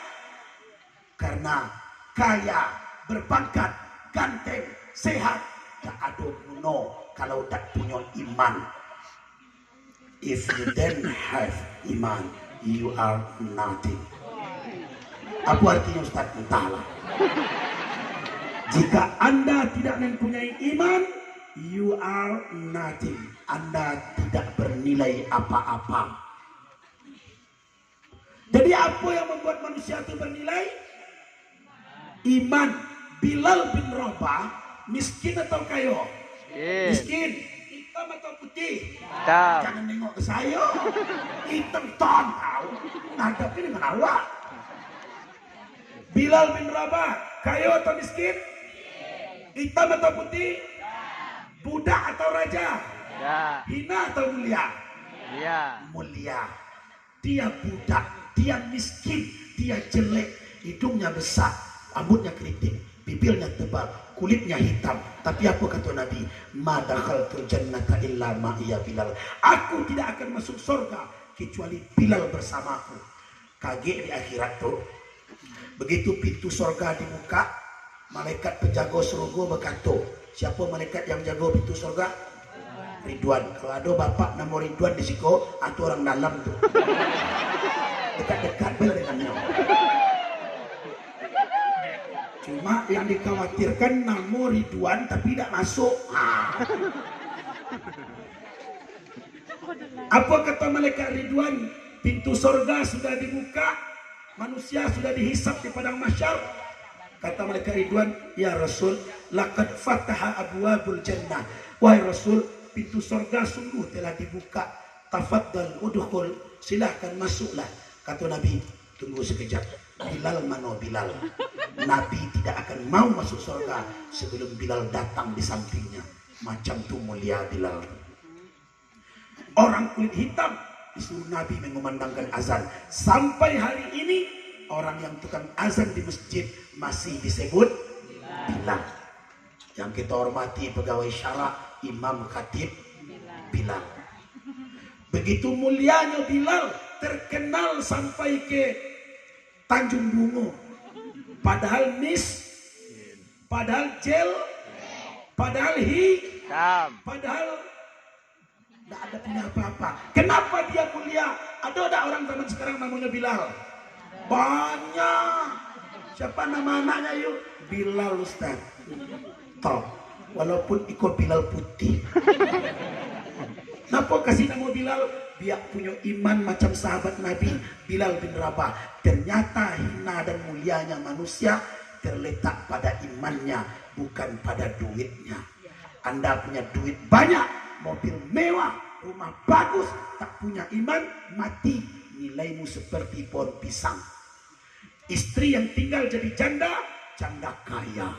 Karena kaya, berpangkat, ganteng, sehat, tak ada guna kalau tak punya iman. If you don't have iman, you are nothing. Apa artinya Ustaz? Entahlah. Jika Anda tidak mempunyai iman, you are nothing. Anda tidak bernilai apa-apa. Jadi apa yang membuat manusia itu bernilai? Iman. Bilal bin Rabah miskin atau kaya? Miskin. Hitam atau putih? Hitam. Jangan nengok ke saya. Hitam ton tahu. Ngadapin dengan awak. Bilal bin Rabah kaya atau miskin? Hitam atau putih? Budak atau raja? Ya. Hina atau mulia? Ya. Mulia. Dia budak, dia miskin, dia jelek, hidungnya besar, rambutnya keriting, bibirnya tebal, kulitnya hitam. Tapi apa kata Nabi? Ma dakhaltul jannata illa ma'iya Bilal. Aku tidak akan masuk surga kecuali Bilal bersamaku. Kaget di akhirat tuh. Begitu pintu surga dibuka, malaikat penjaga surga berkata, siapa malaikat yang jaga pintu surga? Ridwan. Kalau ada bapak nama Ridwan di siko, itu orang dalam tuh. Dekat-dekat bel dengannya. Cuma yang dikhawatirkan nama Ridwan tapi tidak masuk. Apa kata malaikat Ridwan? Pintu surga sudah dibuka, manusia sudah dihisap di padang mahsyar. Kata malaikat Ridwan, ya Rasul, laqad fataha abwabul jannah. Wahai Rasul, pintu surga sungguh telah dibuka. Tafaddal udkhul, silahkan masuklah. Kata Nabi, tunggu sekejap. Bilal mana Bilal? Nabi tidak akan mau masuk surga sebelum Bilal datang di sampingnya. Macam tu mulia Bilal. Orang kulit hitam disuruh Nabi mengumandangkan azan. Sampai hari ini orang yang tukang azan di masjid masih disebut Bilal. Yang kita hormati pegawai syara, imam, khatib, Bilal. Begitu mulianya Bilal, terkenal sampai ke Tanjung Bungo. Padahal mis, padahal jel, padahal padahal tidak ada punya apa-apa. Kenapa dia mulia? Ada orang zaman sekarang namanya Bilal? Banyak. Siapa nama anaknya yuk? Bilal Ustaz. Toh, walaupun ikut Bilal putih. Kenapa kasih nama Bilal? Dia punya iman macam sahabat Nabi Bilal bin Rabah. Ternyata hina dan mulianya manusia terletak pada imannya, bukan pada duitnya. Anda punya duit banyak, mobil mewah, rumah bagus, tak punya iman, mati, nilaimu seperti pohon pisang. Istri yang tinggal jadi janda, janda kaya,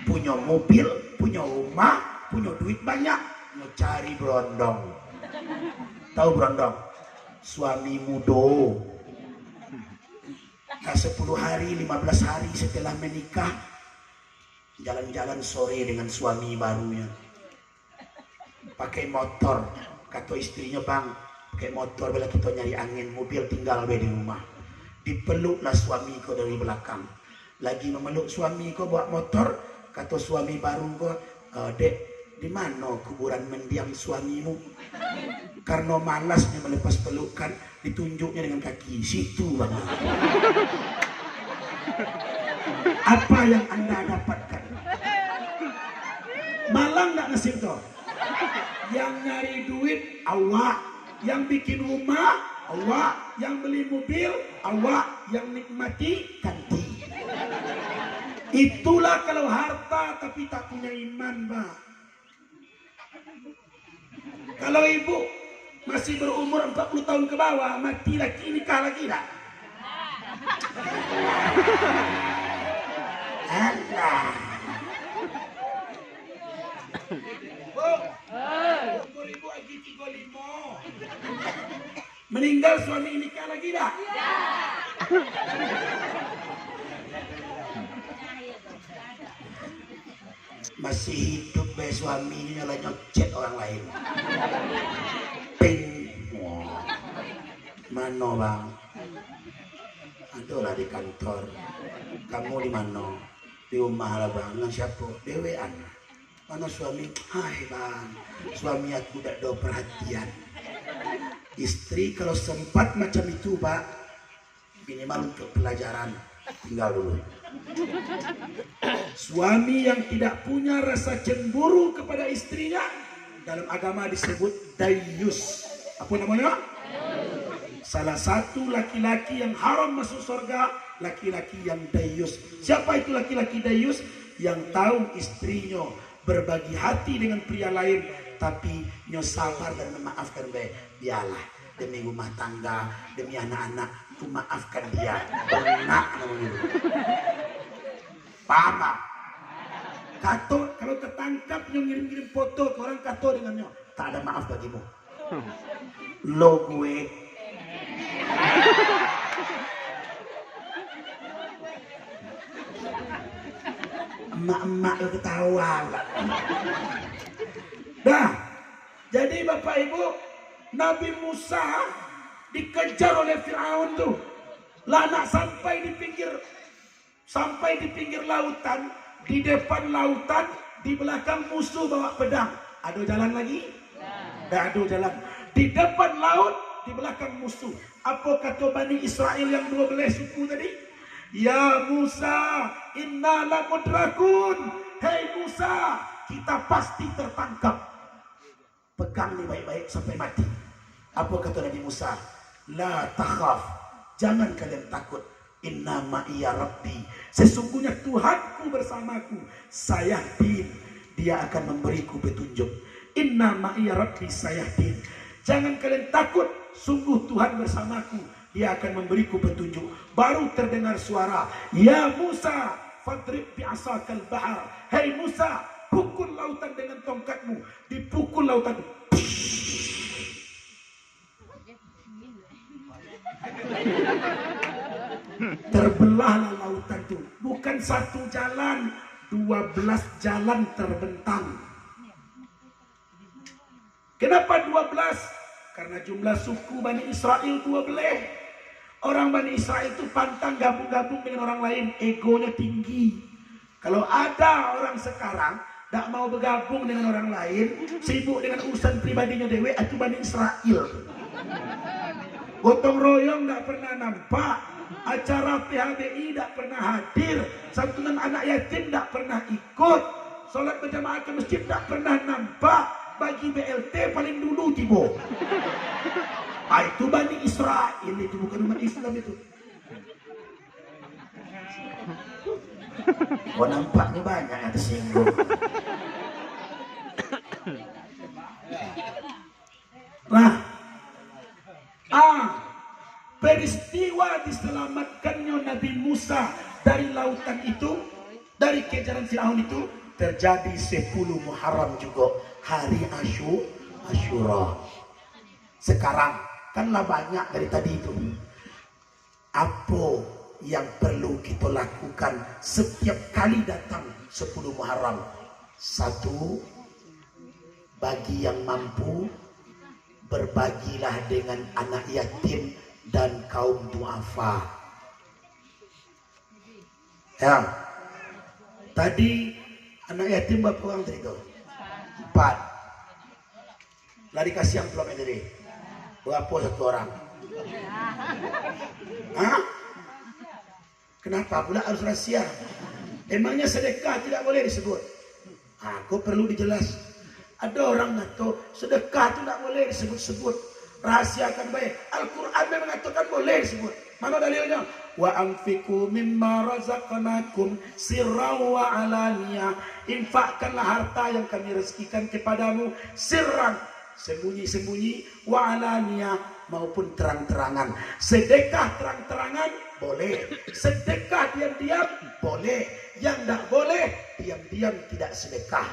punya mobil, punya rumah, punya duit banyak, mau cari berondong. Tahu berondong? Suami muda. Nah, 10 hari, 15 hari setelah menikah, jalan-jalan sore dengan suami barunya. Pakai motor, kata istrinya, bang, pakai motor bila kita nyari angin, mobil tinggal di rumah. Dipeluklah suami kau dari belakang. Lagi memeluk suami kau bawa motor, kata suami baru kau, dek, di mana kuburan mendiang suamimu? Karena malasnya melepas pelukan, ditunjuknya dengan kaki. Situ bang. Apa yang Anda dapatkan? Malang nggak nasib tuh? Yang nyari duit awak, yang bikin rumah awak, yang beli mobil awak, yang nikmati kanti. Itulah kalau harta tapi tak punya iman, Pak. Kalau ibu masih berumur 40 tahun ke bawah, mati lagi, nikah lagi tak? Allah. Bu, umur ibu lagi 35. Meninggal suami nikah lagi tak? Ya. Masih hidup be suami ini nyala nyocet orang lain. Ping. Wow. Mana bang? Adalah di kantor. Kamu di mana? Di rumah lah bang. Dengan siapa? Dewean. Mana suami? Hai bang, suami aku tidak ada perhatian. Istri kalau sempat macam itu pak, minimal untuk pelajaran tinggal dulu. Suami yang tidak punya rasa cemburu kepada istrinya, dalam agama disebut dayus. Apa namanya? Salah satu laki-laki yang haram masuk surga, laki-laki yang dayus. Siapa itu laki-laki dayus? Yang tahu istrinya berbagi hati dengan pria lain, tapi nyo sabar dan memaafkan be. Biarlah demi rumah tangga, demi anak-anak, ku maafkan dia. Benak namanya. Paham? Kato kalau tertangkap nyo ngirim-ngirim foto ke orang, kato dengannya, tak ada maaf bagimu. Lo gue. Emak-emak lo ketawa. Dah, jadi Bapak Ibu, Nabi Musa dikejar oleh Firaun tuh. Lah nak sampai di pinggir lautan, di depan lautan, di belakang musuh bawa pedang. Ada jalan lagi? Tidak ada jalan. Di depan laut, di belakang musuh. Apa kata Bani Israel yang 12 suku tadi? Ya Musa, inna lamudrakun. Hei Musa, kita pasti tertangkap. Pegang nih baik-baik sampai mati. Apa kata Nabi Musa? La takhaf, jangan kalian takut. Inna ma'iya rabbi, sesungguhnya Tuhanku bersamaku. Sayahdin, dia akan memberiku petunjuk. Inna ma'iya rabbi sayahdin, jangan kalian takut, sungguh Tuhan bersamaku, dia akan memberiku petunjuk. Baru terdengar suara, ya Musa fadrib bi'asakal bahar. Hei Musa, pukul lautan dengan tongkatmu. Dipukul lautan. Terbelahlah lautan itu. Bukan satu jalan, 12 jalan terbentang. Kenapa 12? Karena jumlah suku Bani Israel 12. Orang Bani Israel itu pantang gabung-gabung dengan orang lain, egonya tinggi. Kalau ada orang sekarang tidak mau bergabung dengan orang lain, sibuk dengan urusan pribadinya dewe, itu Bani Israel. Gotong royong tidak pernah nampak, acara PHBI tidak pernah hadir, santunan anak yatim tidak pernah ikut, sholat berjamaah ke masjid tidak pernah nampak, bagi BLT paling dulu tiba. Itu Bani Israel, itu bukan umat Islam itu. Oh nampaknya banyak yang tersinggung. Nah, peristiwa diselamatkannya Nabi Musa dari lautan itu, dari kejaran Firaun itu, terjadi 10 Muharram juga, hari Asyura. Sekarang kanlah banyak dari tadi itu. Apa yang perlu kita lakukan setiap kali datang 10 Muharram? 1, bagi yang mampu, berbagilah dengan anak yatim dan kaum duafa. Ya, tadi anak yatim berapa orang tadi itu? 4. Lah dikasih yang belum tadi. Berapa satu orang? Hah? Kenapa pula harus rahasia? Emangnya sedekah tidak boleh disebut? Kok perlu dijelas? Ada orang ngato sedekah itu tidak boleh disebut-sebut. Rahasiakan baik. Al-Quran memang mengatakan boleh disebut. Mana dalilnya? Wa anfiqu mimma razaqnakum sirran wa alaniyah. Infakkanlah harta yang kami rezekikan kepadamu sirran, sembunyi-sembunyi, wa alaniyah, maupun terang-terangan. Sedekah terang-terangan boleh, sedekah diam-diam boleh. Yang tidak boleh diam-diam tidak sedekah.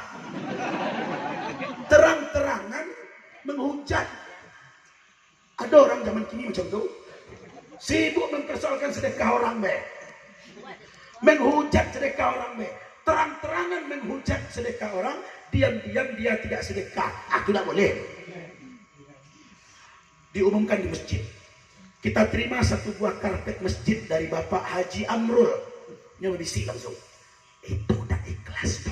Terang-terangan menghujat. Ada orang zaman kini macam tu, sibuk mempersoalkan sedekah orang be, menghujat sedekah orang be, terang-terangan menghujat sedekah orang, diam-diam dia tidak sedekah. Itu tidak boleh. Diumumkan di masjid. Kita terima satu buah karpet masjid dari Bapak Haji Amrul. Dia berbisik langsung. Itu tak ikhlas.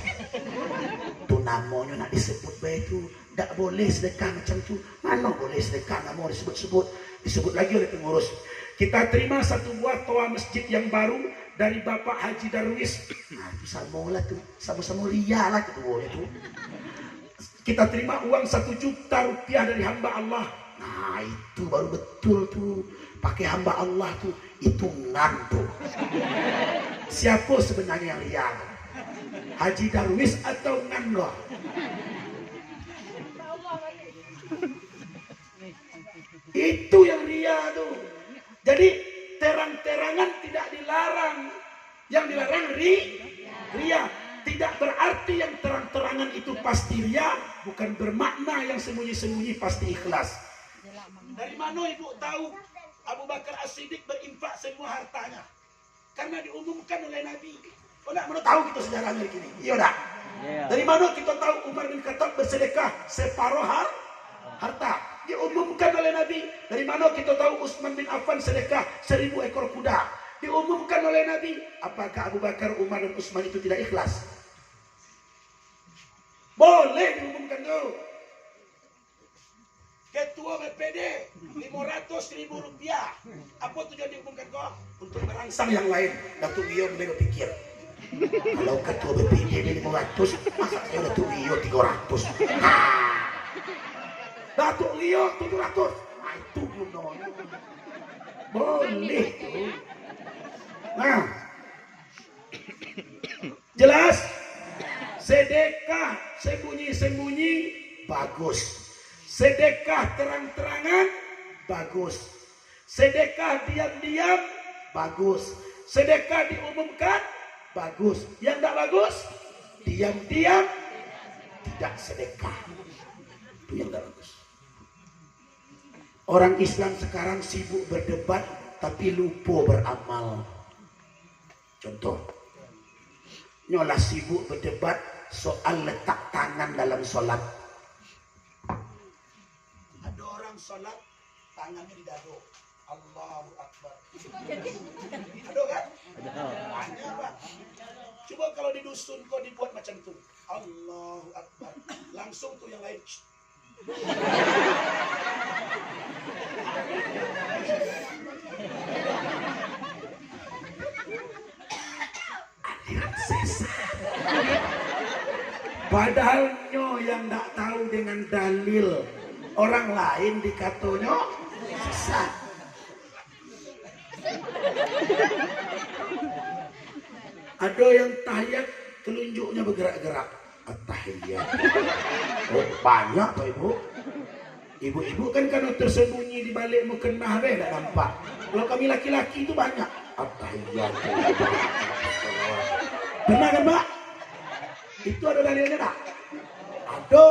Itu namanya nak disebut baik itu. Tak boleh sedekah macam tu. Mana boleh sedekah, tak mau disebut-sebut. Disebut lagi oleh pengurus. Kita terima satu buah toa masjid yang baru dari Bapak Haji Darwis. Itu sama lah tu. Sama-sama ria lah kedua itu. Kita terima uang 1 juta rupiah dari hamba Allah. Nah itu baru betul tuh. Pakai hamba Allah tuh. Itu ngantuk. Siapa sebenarnya yang ria? Haji Darwis atau Nganloh? Itu yang ria tuh. Jadi terang-terangan tidak dilarang. Yang dilarang ria. Tidak berarti yang terang-terangan itu pasti ria. Bukan bermakna yang sembunyi-sembunyi pasti ikhlas. Dari mana ibu tahu Abu Bakar As-Siddiq berinfak semua hartanya? Karena diumumkan oleh Nabi. Oh tak mana tahu kita sejarahnya begini? Iya tak? Dari mana kita tahu Umar bin Khattab bersedekah separuh harta? diumumkan oleh Nabi. Dari mana kita tahu Utsman bin Affan sedekah 1000 ekor kuda? Diumumkan oleh Nabi. Apakah Abu Bakar, Umar dan Utsman itu tidak ikhlas? Boleh diumumkan tuh. Ketua BPD 500.000 rupiah. Apa tujuan diumumkan kok? Untuk merangsang yang lain. Datuk Gio boleh berpikir, kalau ketua BPD 500, masa saya Datuk Gio 300? Datuk Gio 700. Nah itu belum dong. Boleh tuh. Nah, jelas. Sedekah sembunyi-sembunyi bagus. Sedekah terang-terangan bagus. Sedekah diam-diam bagus. Sedekah diumumkan bagus. Yang tidak bagus, diam-diam tidak sedekah. Itu yang tidak bagus. Orang Islam sekarang sibuk berdebat tapi lupa beramal. Contoh, nyolah sibuk berdebat soal letak tangan dalam sholat. Ada orang sholat tangannya di dado. Allahu Akbar. Ada kan? Banyak Pak. Coba kalau di dusun kau dibuat macam tu. Allahu Akbar. Langsung tuh yang lain. Padahal nyo yang tak tahu dengan dalil, orang lain dikatanya sesat. Ada yang tahiyat telunjuknya bergerak-gerak. At-tahiyat. Oh, banyak Pak Ibu. Ibu-ibu kan kalau tersembunyi di balik mukena tidak nampak. Kalau kami laki-laki itu banyak. At-tahiyat. Benar kan Pak? Itu ada dalilnya tak? Ada.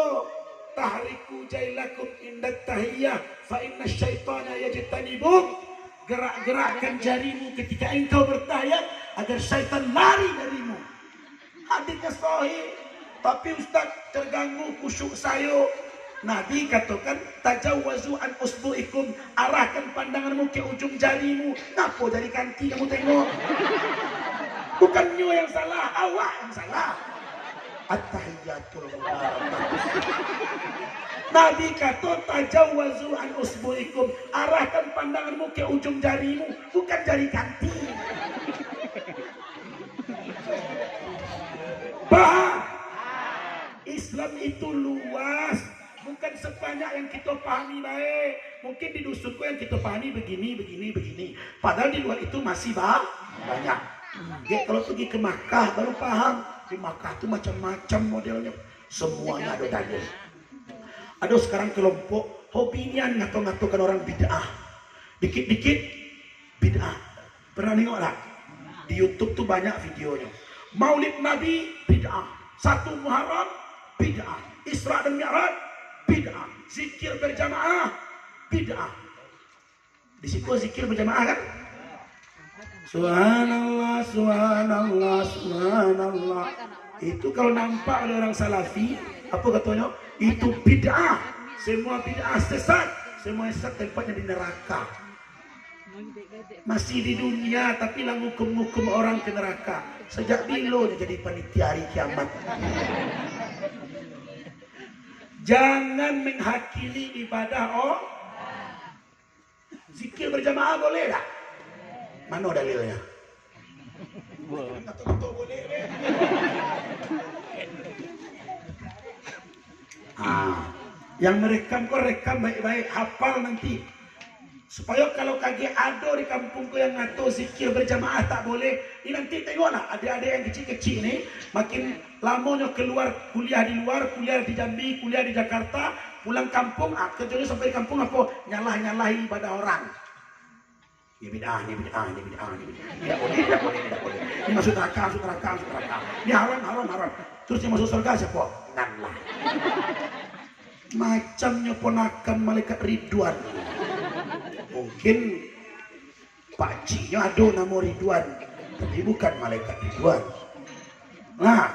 Tahriku jailakum indat tahiyah fa inna syaitana yajtanibuk. Gerak-gerakkan jarimu ketika engkau bertahiyat agar syaitan lari darimu. Hadisnya sahih. Tapi Ustaz terganggu khusyuk saya. Nabi katakan tajawwazu an usbu'ikum, arahkan pandanganmu ke ujung jarimu. Kenapa jari kanti kamu tengok? Bukan nyo yang salah, awak yang salah. At-tahiyyatul mubarakatuh. Nabi kata tajawwazu an usbu'ikum, arahkan pandanganmu ke ujung jarimu, bukan jari kanti. Paham? Islam itu luas, bukan sebanyak yang kita pahami baik. Mungkin di dusunku yang kita pahami begini. Padahal di luar itu masih banyak. Kalau pergi ke Makkah baru paham. Di Makkah itu macam-macam modelnya. Semuanya ada dalil. Ada sekarang kelompok hobinya ngatur-ngaturkan orang bid'ah. Dikit-dikit bid'ah. Pernah tengok tak? Di YouTube tuh banyak videonya. Maulid Nabi bid'ah. 1 Muharram bid'ah. Isra dan Mi'raj bid'ah. Zikir berjamaah bid'ah. Di situ zikir berjamaah kan? Subhanallah, subhanallah, subhanallah. Itu kalau nampak ada orang salafi, apa katanya? Itu bid'ah. Semua bid'ah sesat. Semua sesat tempatnya di neraka. Masih di dunia tapi lah ngukum-ngukum orang ke neraka. Sejak dulu dia jadi panitia hari kiamat. Jangan menghakimi ibadah zikir berjamaah boleh tak? Mana dalilnya? Betul boleh. Yang merekam kau rekam baik-baik, hafal nanti. Supaya kalau kaki ada di kampungku yang ngatur zikir berjamaah tak boleh. Ini nanti tengoklah adik-adik yang kecil-kecil ni makin lamanya keluar kuliah di luar, kuliah di Jambi, kuliah di Jakarta, pulang kampung, kerjanya sampai kampung apa? Nyalah-nyalahi ibadah orang. Ini bid'ah. Tidak boleh. Ini masuk neraka. Ini haram. Terus yang masuk surga siapa? Nanlah. Macamnya ponakan malaikat Ridwan. Mungkin pakciknya ada nama Ridwan, tapi bukan malaikat Ridwan. Nah,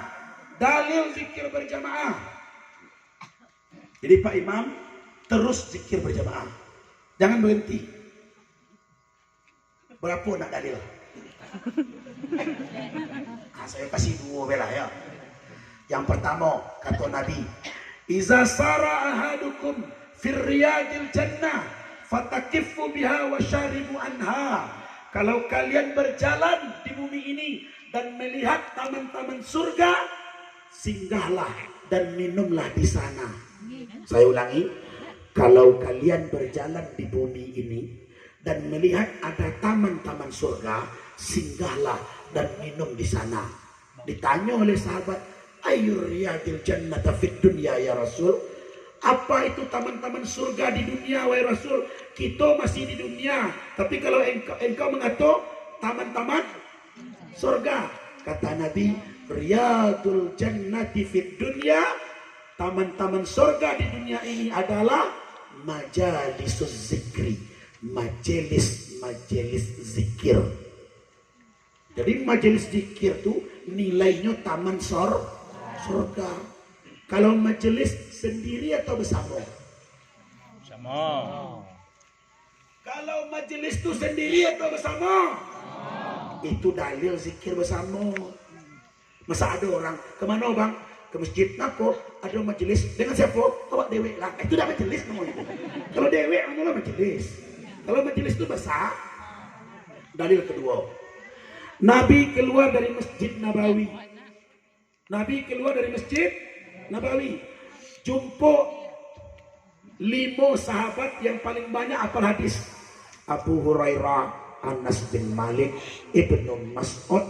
dalil zikir berjamaah. Jadi Pak Imam, terus zikir berjamaah. Jangan berhenti. Berapa nak dalil? Saya kasih dua bela ya. Yang pertama kata Nabi, "Iza sara ahadukum fir riyadil jannah fatakiffu biha wa syaribu anha." Kalau kalian berjalan di bumi ini dan melihat taman-taman surga, singgahlah dan minumlah di sana. Saya ulangi, kalau kalian berjalan di bumi ini dan melihat ada taman-taman surga, singgahlah dan minum di sana. Ditanya oleh sahabat, "Ayyur riyadil jannata fid dunya ya Rasul?" Apa itu taman-taman surga di dunia wahai Rasul? Kita masih di dunia, tapi kalau engkau mengatur taman-taman surga, kata Nabi, riyadul jannati fid dunya, taman-taman surga di dunia ini adalah majalisuz zikri, majelis zikir. Jadi majelis zikir itu nilainya taman surga. Kalau majelis sendiri atau bersama? Sama. Kalau majelis itu sendiri atau bersama? Itu dalil zikir bersama. Masa ada orang, kemana bang? Ke masjid, napa? Ada majelis, dengan siapa? Awak dewek lah. Itu dah majelis namanya. Kalau dewek, namanya majelis. Kalau majelis itu besar. Dalil kedua, Nabi keluar dari Masjid Nabawi. Nabi keluar dari Masjid Nabawi, jumpa 5 sahabat yang paling banyak hafal hadis. Abu Hurairah, Anas bin Malik, Ibnu Mas'ud,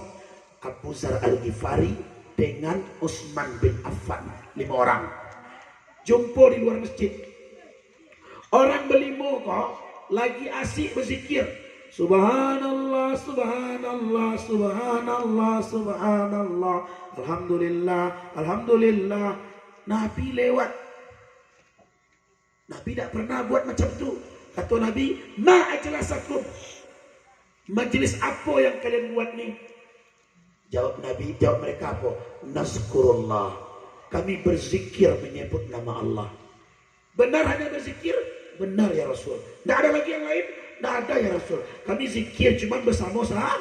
Abu Zar Al-Ghifari dengan Utsman bin Affan. 5 orang jumpa di luar masjid. Orang berlima kok lagi asik berzikir, Subhanallah, Subhanallah, Subhanallah, Subhanallah, Alhamdulillah, Alhamdulillah. Nabi lewat. Nabi tak pernah buat macam tu. Kata Nabi, ma ajlasakum, majlis apa yang kalian buat ni? Jawab mereka apa? Nazkurullah, kami berzikir menyebut nama Allah. Benar hanya berzikir? Benar ya Rasul. Tak ada lagi yang lain? Tak ada ya Rasul. Kami zikir cuma bersama-sama.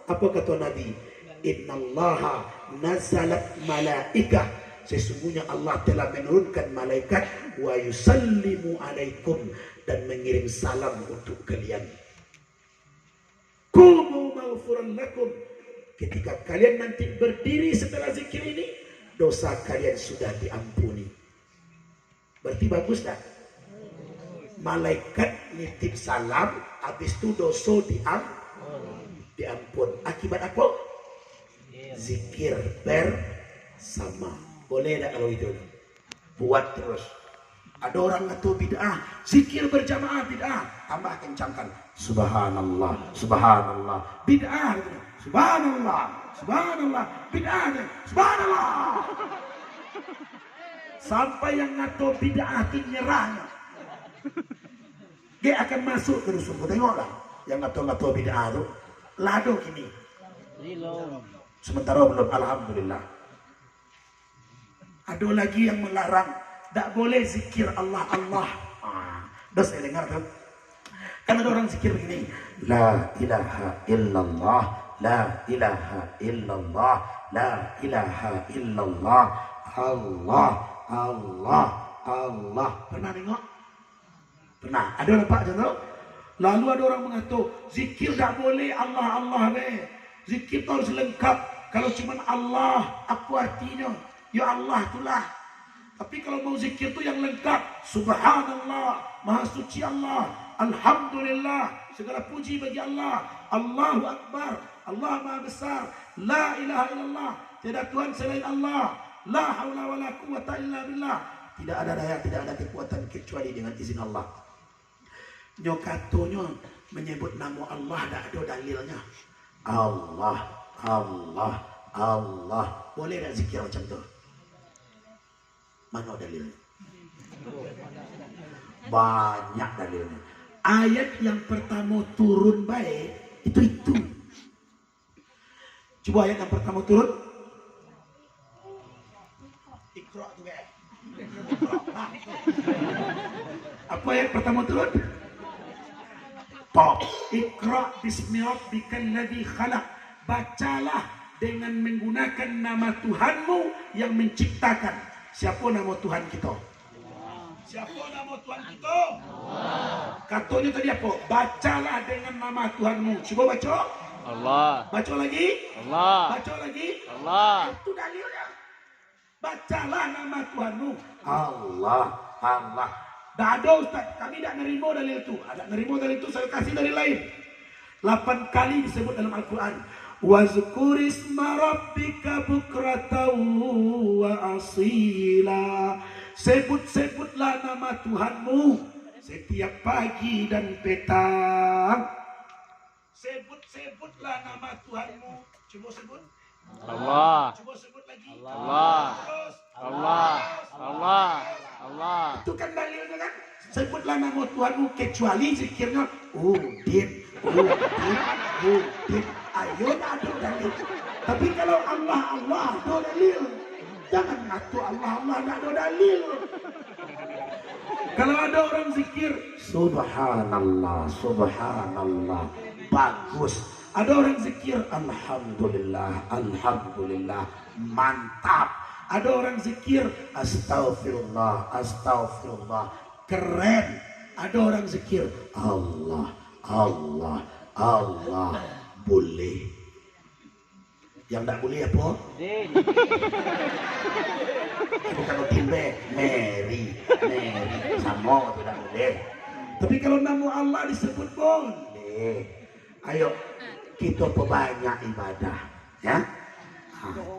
Apa kata Nabi? Innallaha nazalat malaikah, sesungguhnya Allah telah menurunkan malaikat, wa yusallimu alaikum, dan mengirim salam untuk kalian. Qumu maghfuran lakum, ketika kalian nanti berdiri setelah zikir ini, dosa kalian sudah diampuni. Berarti bagus tak? Malaikat nitip salam, habis itu dosa diampun. Akibat apa? Zikir bersama. Boleh tak kalau itu? Buat terus. Ada orang ngatur bid'ah, zikir berjamaah bid'ah, tambah kencangkan Subhanallah, Subhanallah, bid'ah, Subhanallah, Subhanallah, bid'ah, Subhanallah. Sampai yang ngatur bid'ah itu nyerahnya. Dia akan masuk ke dusun. Tengoklah yang ngatur bid'ah itu lado kini. Sementara belum, alhamdulillah. Ada lagi yang melarang, tak boleh zikir Allah. Dah saya dengar kan? Kan ada orang zikir begini, la ilaha illallah, la ilaha illallah, la ilaha illallah, Allah, Allah, Allah. Pernah tengok? Pernah. Ada nampak contoh? Lalu ada orang mengatur, zikir tak boleh Allah, Allah be. Zikir itu harus lengkap. Kalau cuma Allah, apa artinya? Ya Allah itulah. Tapi kalau mau zikir itu yang lengkap, Subhanallah, Maha Suci Allah, Alhamdulillah, segala puji bagi Allah, Allahu Akbar, Allah Maha Besar, La ilaha illallah, tiada Tuhan selain Allah, La haula wa la quwata illa billah, tidak ada daya, tidak ada kekuatan kecuali dengan izin Allah. Nyokatonya menyebut nama Allah tak ada dalilnya. Allah, Allah, Allah. Boleh tak zikir macam tu? Mana dalilnya? Banyak dalilnya. Ayat yang pertama turun baik, itu. Coba ayat yang pertama turun. Iqra tu kan. Apa ayat pertama turun? Top. Iqra bismi rabbikal ladzi khalaq. Bacalah dengan menggunakan nama Tuhanmu yang menciptakan. Siapa nama Tuhan kita? Siapa nama Tuhan kita? Katanya tadi apa? Bacalah dengan nama Tuhanmu. Coba baca. Allah. Baca lagi. Allah. Baca lagi. Allah. Itu dalilnya. Bacalah nama Tuhanmu. Allah, Allah. Dah ada Ustaz, kami tak nerima dalil itu. Ada nerima dalil itu, saya kasih dalil lain. 8 kali disebut dalam Al-Quran. Wazkur isma rabbika bukratan wa asila. Sebut-sebutlah nama Tuhanmu setiap pagi dan petang. Sebut-sebutlah nama Tuhanmu. Coba sebut. Allah. Coba sebut lagi. Allah. Terus. Allah. Allah. Allah. Itu kan dalilnya kan. Sebutlah nama Tuhanmu kecuali zikirnya Udin, Udin, Udin. Ayo ada dalil. Tapi kalau Allah, Allah ada dalil. Jangan ngaku Allah, Allah tidak ada dalil. Kalau ada orang zikir Subhanallah, Subhanallah. Bagus. ada orang zikir Alhamdulillah, Alhamdulillah. Mantap. ada orang zikir Astaghfirullah, Astaghfirullah. keren, ada orang zikir Allah, Allah, Allah. Boleh. Yang tak boleh apa? Bukan timbe, Mary, Mary. Sama tidak boleh. tapi kalau nama Allah disebut boleh. Ayo kita perbanyak ibadah, ya.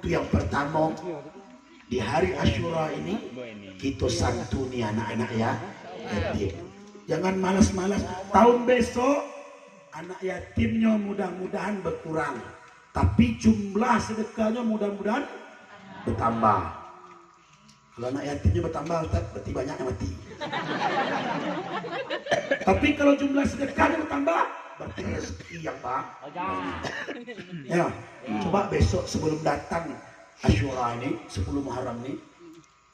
Itu yang pertama. Di hari Asyura ini kita santuni anak-anak ya yatim. Jangan malas-malas. Tahun besok anak yatimnya mudah-mudahan berkurang, tapi jumlah sedekahnya mudah-mudahan Bertambah. Kalau anak yatimnya bertambah, Ustaz, berarti banyak yang mati. tapi kalau jumlah sedekahnya bertambah Berarti rezeki yang banyak. ya. Coba besok sebelum datang Asyura ini, 10 Muharram ini,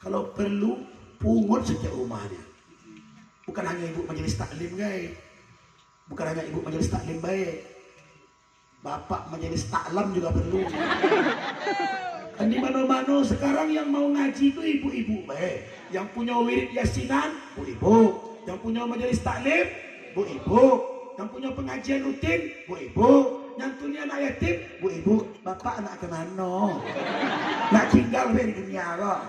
kalau perlu pungut setiap rumahnya. Bukan hanya ibu majelis taklim, guys. Bukan hanya ibu majelis taklim baik. Bapak majelis taklam juga perlu. Dan di mana-mana sekarang yang mau ngaji itu ibu-ibu baik. Yang punya wirid yasinan, Bu-ibu, yang punya majelis taklim, bu-ibu, yang punya pengajian rutin, bu-ibu, nyantunya anak yatim, bu-ibu, bapak nak ke mana? nak tinggal di dunia kok.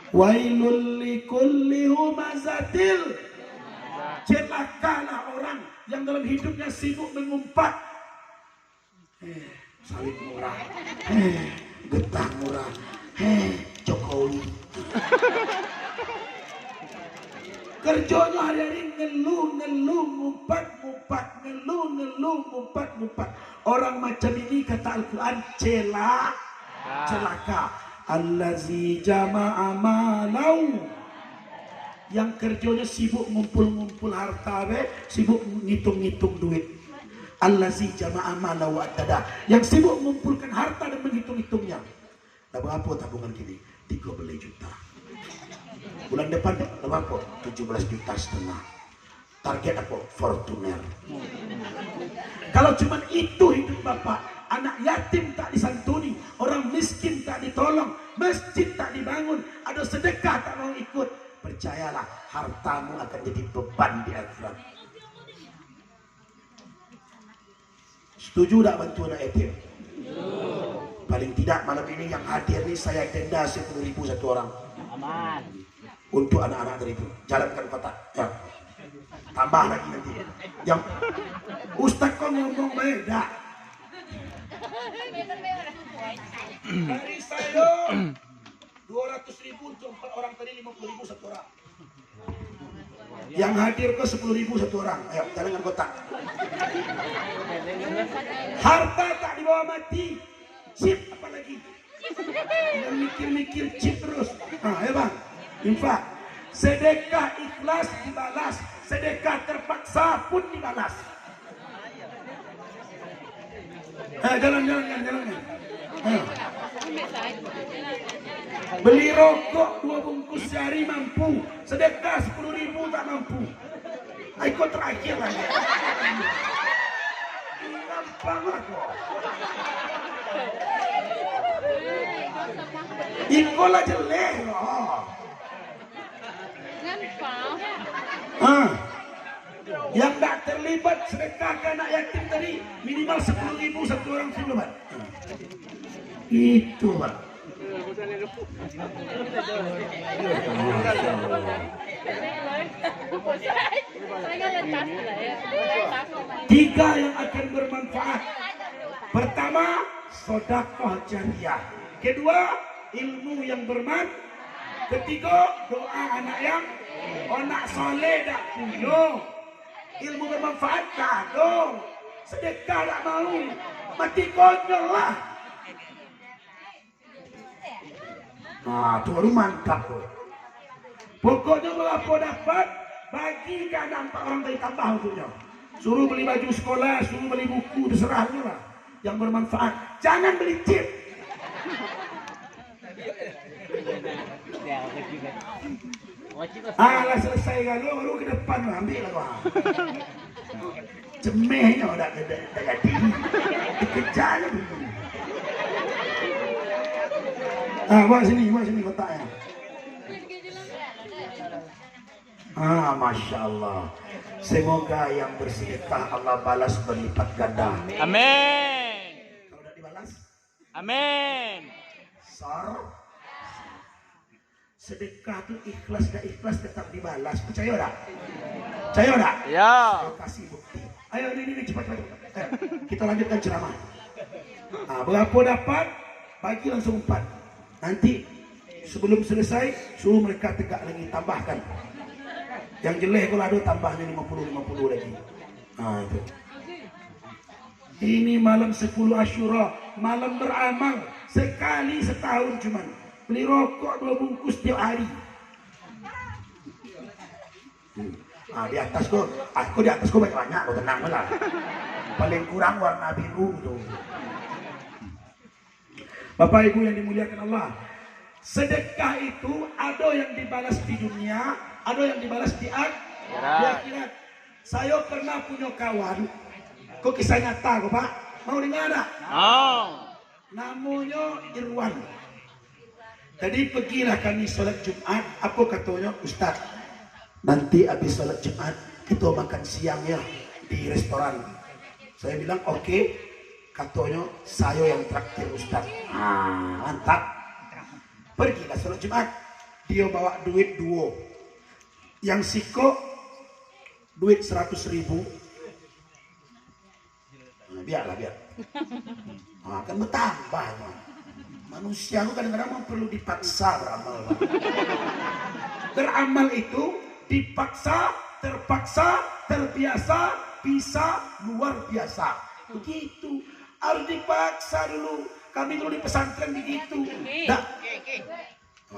Wailul likulli humazatil. Celakalah orang yang dalam hidupnya sibuk mengumpat. Sawit murah, getah murah, Jokowi. Kerjanya hari-hari ngeluh, ngumpat, ngumpat. Orang macam ini kata Al-Quran celaka. Allazi jama'a malau. Yang kerjanya sibuk ngumpul-ngumpul harta, sibuk ngitung-ngitung duit. Allazi jama'a malau adada. Yang sibuk mengumpulkan harta dan menghitung-hitungnya. Dah berapa tabungan kini? 13 juta. Bulan depan dah berapa? 17,5 juta. Target apa? Fortuner. Kalau cuma itu hidup Bapak, anak yatim tak disantuni, orang miskin tak ditolong, masjid tak dibangun, ada sedekah tak mau ikut, Percayalah, hartamu akan jadi beban di akhirat. Setuju tak bantu anak yatim? Paling tidak malam ini yang hadir ni saya denda 10.000 satu orang. Aman. Untuk anak-anak dari itu. Jalankan kotak. Ya. Tambah lagi nanti. Yang Ustaz kok ngomong beda. Dari saya 200.000 untuk 4 orang tadi, 50.000 satu orang. Yang hadir ke 10.000 satu orang. ayo jalankan kotak. Harta tak dibawa mati. Chip apa lagi? Jangan mikir-mikir chip terus. Ya bang, infak. Sedekah ikhlas dibalas, sedekah terpaksa pun dibalas. Jalan. Ayo. Beli rokok 2 bungkus sehari mampu, sedekah 10.000 tak mampu. Ikut terakhir lagi. Gampang lah kok. Ikut lah jelek loh. Yang tak terlibat sedekah ke anak yatim tadi minimal 10.000 satu orang sini Pak. Itu Pak. Tiga yang akan bermanfaat. Pertama, sedekah jariah. Kedua, ilmu yang bermanfaat. Ketiga, doa anak soleh tak punya. Ilmu bermanfaat tak ada. Sedekah tak mau. Mati konyol lah. Nah, itu baru mantap tuh. Pokoknya apa dapat, bagi ke anak 4 orang dari tambah untuknya. Suruh beli baju sekolah, suruh beli buku, terserahnya lah. Yang bermanfaat. Jangan beli chip. Lah selesai kalau baru ke depan ambil lah kau. Cemehnya udah jadi dikejar dulu. Buat sini kotaknya. Masya Allah. Semoga yang bersedekah Allah balas berlipat ganda. Amin. Kalau udah dibalas, Amin. sedekah itu ikhlas dan ikhlas tetap dibalas. Percaya tak? Percaya tak? Ya. Saya kasih bukti. Ayo ini cepat. Kita lanjutkan ceramah. Berapa dapat? Bagi langsung 4. Nanti sebelum selesai suruh mereka tegak lagi, tambahkan. Yang jelek kalau ada tambahnya 50 lagi. Itu. Ini malam 10 Asyura, malam beramal sekali setahun cuman. Beli rokok 2 bungkus tiap hari. Di atas kok, aku di atas kok banyak kok, tenang lah. Paling kurang warna biru itu. Bapak Ibu yang dimuliakan Allah, sedekah itu ada yang dibalas di dunia, ada yang dibalas di akhirat. Saya pernah punya kawan, kok kisah nyata kok Pak, mau dengar tak? Namanya Irwan. Jadi pergilah kami sholat Jumat, apa katanya Ustaz? Nanti habis sholat Jumat kita makan siang ya di restoran. Saya bilang oke. Katanya saya yang traktir Ustaz. Mantap. Pergilah sholat Jumat. Dia bawa duit 2. Yang siko duit 100.000. Biar. Kan bertambah. Manusia itu kadang-kadang perlu dipaksa beramal. Beramal itu dipaksa, terpaksa, terbiasa, bisa, luar biasa. Begitu. Harus dipaksa dulu. Kami dulu di pesantren begitu.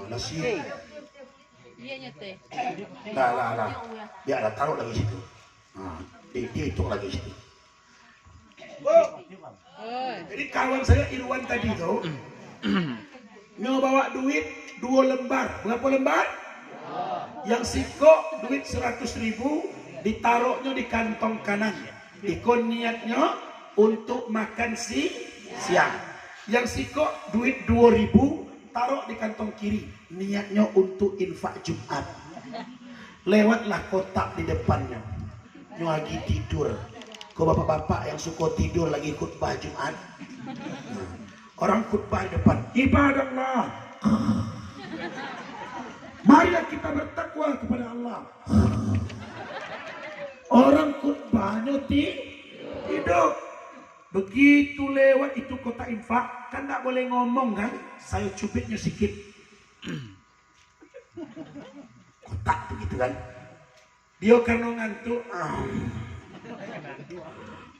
Nasi. Lah. Biarlah taruh lagi situ. Dihitung lagi situ. Jadi kawan saya Irwan tadi tuh bawa duit 2 lembar. Berapa lembar? Yang siko duit 100.000 ditaruhnya di kantong kanan. Ikon niatnya untuk makan siang. Yang siko duit 2.000 taruh di kantong kiri. Niatnya untuk infak Jumat. Lewatlah kotak di depannya. Lagi tidur. Kau bapak-bapak yang suka tidur lagi khutbah Jumat. Orang khutbah di depan. Ibadallah. Marilah kita bertakwa kepada Allah. Orang khutbahnya tidur. Begitu lewat itu kotak infak, kan tak boleh ngomong kan? Saya cubitnya sedikit. Kotak begitu kan? Dia karena ngantuk.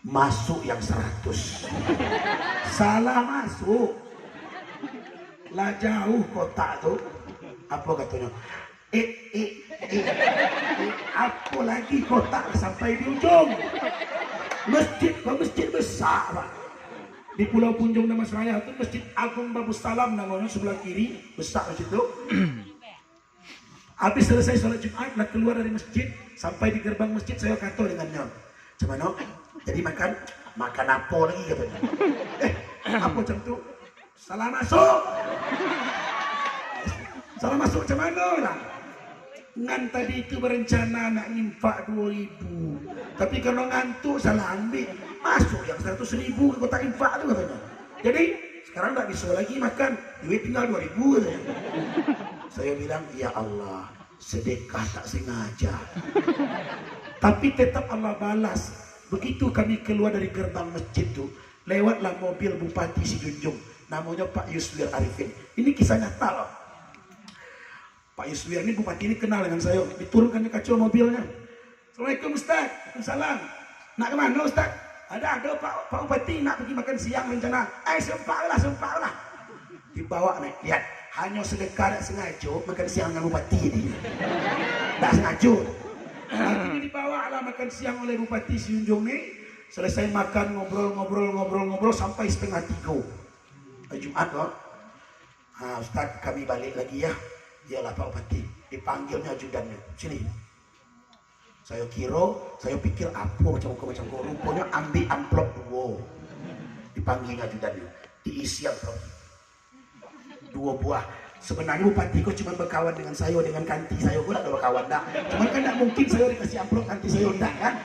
Masuk yang 100. Salah masuk. Lah jauh kotak tuh. Apa katanya? Apa lagi kotak sampai di ujung. Masjid besar Pak. Di Pulau Punjung nama Seraya itu Masjid Agung Babus Salam namanya, sebelah kiri besar di situ. Habis selesai sholat Jumat, nak keluar dari masjid, sampai di gerbang masjid saya kata dengannya, "Cuman jadi makan apa lagi?" katanya. Apa macam tu? Salah masuk. Salah masuk macam mana lah? Ngan tadi itu berencana nak nyimpak 2.000, tapi kalau ngantuk salah ambil, masuk yang 100.000 ke kotak infak tu katanya. Jadi sekarang tak bisa lagi makan, duit tinggal 2.000 katanya. Saya bilang, ya Allah, sedekah tak sengaja. Tapi tetap Allah balas. Begitu kami keluar dari gerbang masjid tu, lewatlah mobil Bupati Sijunjung, namanya Pak Yuswir Arifin. Ini kisah nyata loh. Pak Yuswir ini, Bupati ini kenal dengan saya. Diturunkannya kacau mobilnya. Assalamualaikum Ustaz. Waalaikumsalam. Nak kemana Ustaz? Ada Pak Bupati nak pergi makan siang rencana. Sempak lah. Dibawa naik. Lihat, hanya sedekah tak sengaja makan siang dengan Bupati ini. Tak sengaja. Ini dibawa lah makan siang oleh Bupati Sijunjung ni. Selesai makan, ngobrol sampai 2:30. Jumat kok. Ustaz, kami balik lagi ya. Iyalah Pak Bupati. Dipanggilnya ajudannya. Sini. Saya pikir apa macam rupanya ambil amplop 2. Dipanggilnya ajudannya. Diisi amplop 2 buah. Sebenarnya Bupati kok cuma berkawan dengan saya, dengan kanti saya pun tak ada berkawan dah. Cuman kan tak mungkin saya dikasih amplop kanti saya tak kan.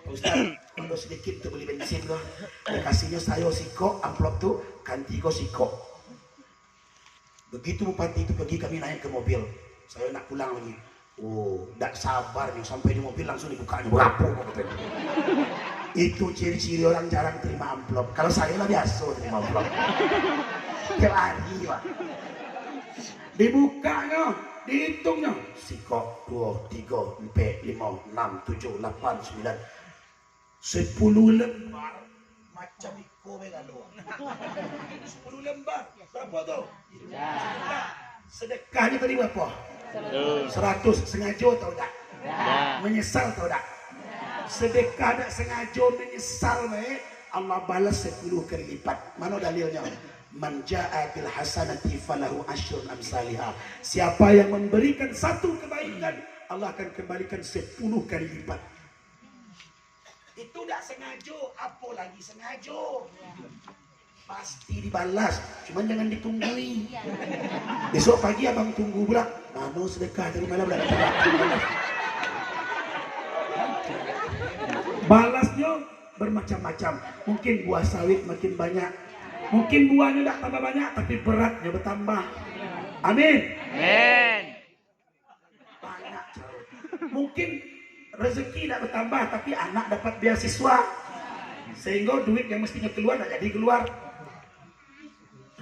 Ustaz, ada sedikit untuk beli bensin kok. Dikasihnya saya sikok amplop tu, kanti kok sikok. Begitu Bupati itu pergi, kami naik ke mobil. Saya nak pulang lagi. Oh, tak sabar nih, sampai di mobil langsung dibukanya berapa kok. Itu ciri-ciri orang jarang terima amplop. Kalau saya lah biasa terima amplop. Tiap hari Pak. Dibukanya, dihitungnya. Sikok 2, 3, 4, 5, 6, 7, 8, 9, 10 lembar. Macam iko megalo. 10 lembar. Berapa tu? Sedekahnya tadi berapa? 100. Sengaja atau tak? Menyesal atau tak? Sedekah tak sengaja menyesal Allah balas 10 kali lipat. Mana dalilnya? Man jaa bil hasanati falahu asyrun amsalihah. Siapa yang memberikan satu kebaikan, Allah akan kembalikan 10 kali lipat. Itu tak sengaja, apa lagi sengaja? Pasti dibalas, cuman jangan ditunggui. Besok pagi abang tunggu pula. Mana sedekah tadi malam dah balasnya bermacam-macam. Mungkin buah sawit makin banyak, mungkin buahnya tak tambah banyak, tapi beratnya bertambah. Amin. Amin. Banyak. Mungkin rezeki tak bertambah, tapi anak dapat beasiswa, sehingga duit yang mestinya keluar tak jadi keluar.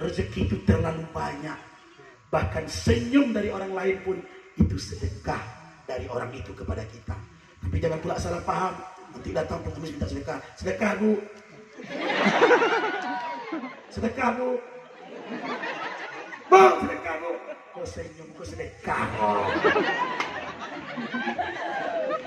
Rezeki itu terlalu banyak. Bahkan senyum dari orang lain pun itu sedekah dari orang itu kepada kita. Tapi jangan pula salah paham. Nanti datang pengemis minta sedekah. Sedekah Bu. Sedekah Bu. Bu, sedekah Bu. Kau senyum, kau sedekah.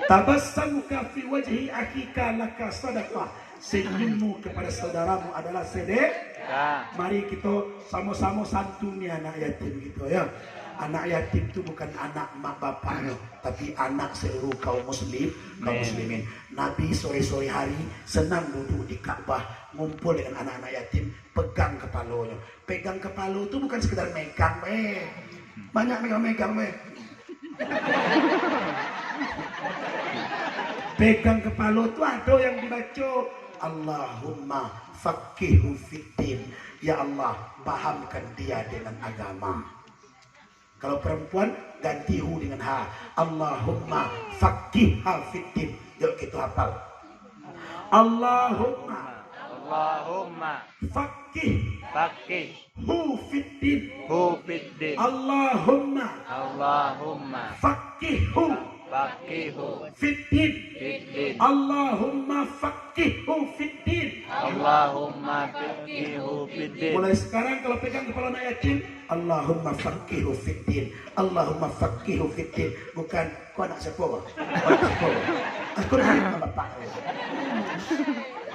Tabassamuka fi wajhi akhika laka sadaqah. Senyummu kepada saudaramu adalah sedekah. Mari kita sama-sama santuni anak yatim gitu ya. Anak yatim itu bukan anak mak bapaknya, tapi anak seluruh kaum muslimin. Nabi sore-sore hari senang duduk di Ka'bah, ngumpul dengan anak-anak yatim, pegang kepalanya. Pegang kepala itu bukan sekedar megang, banyak megang-megang, pegang kepala itu ada yang dibaca Allahumma faqihu fiddin. Ya Allah, pahamkan dia dengan agama. Kalau perempuan ganti hu dengan ha. Allahumma faqihha fiddin. Yuk kita hafal. Allahumma faqih hu fiddin. Allahumma faqihhu fiddin. Allahumma faqihhu fiddin. Mulai sekarang kalau pegang kepala anak yatim, Allahumma faqihhu fiddin. Allahumma faqihhu fiddin. Bukan kau anak siapa? Aku nak bapak.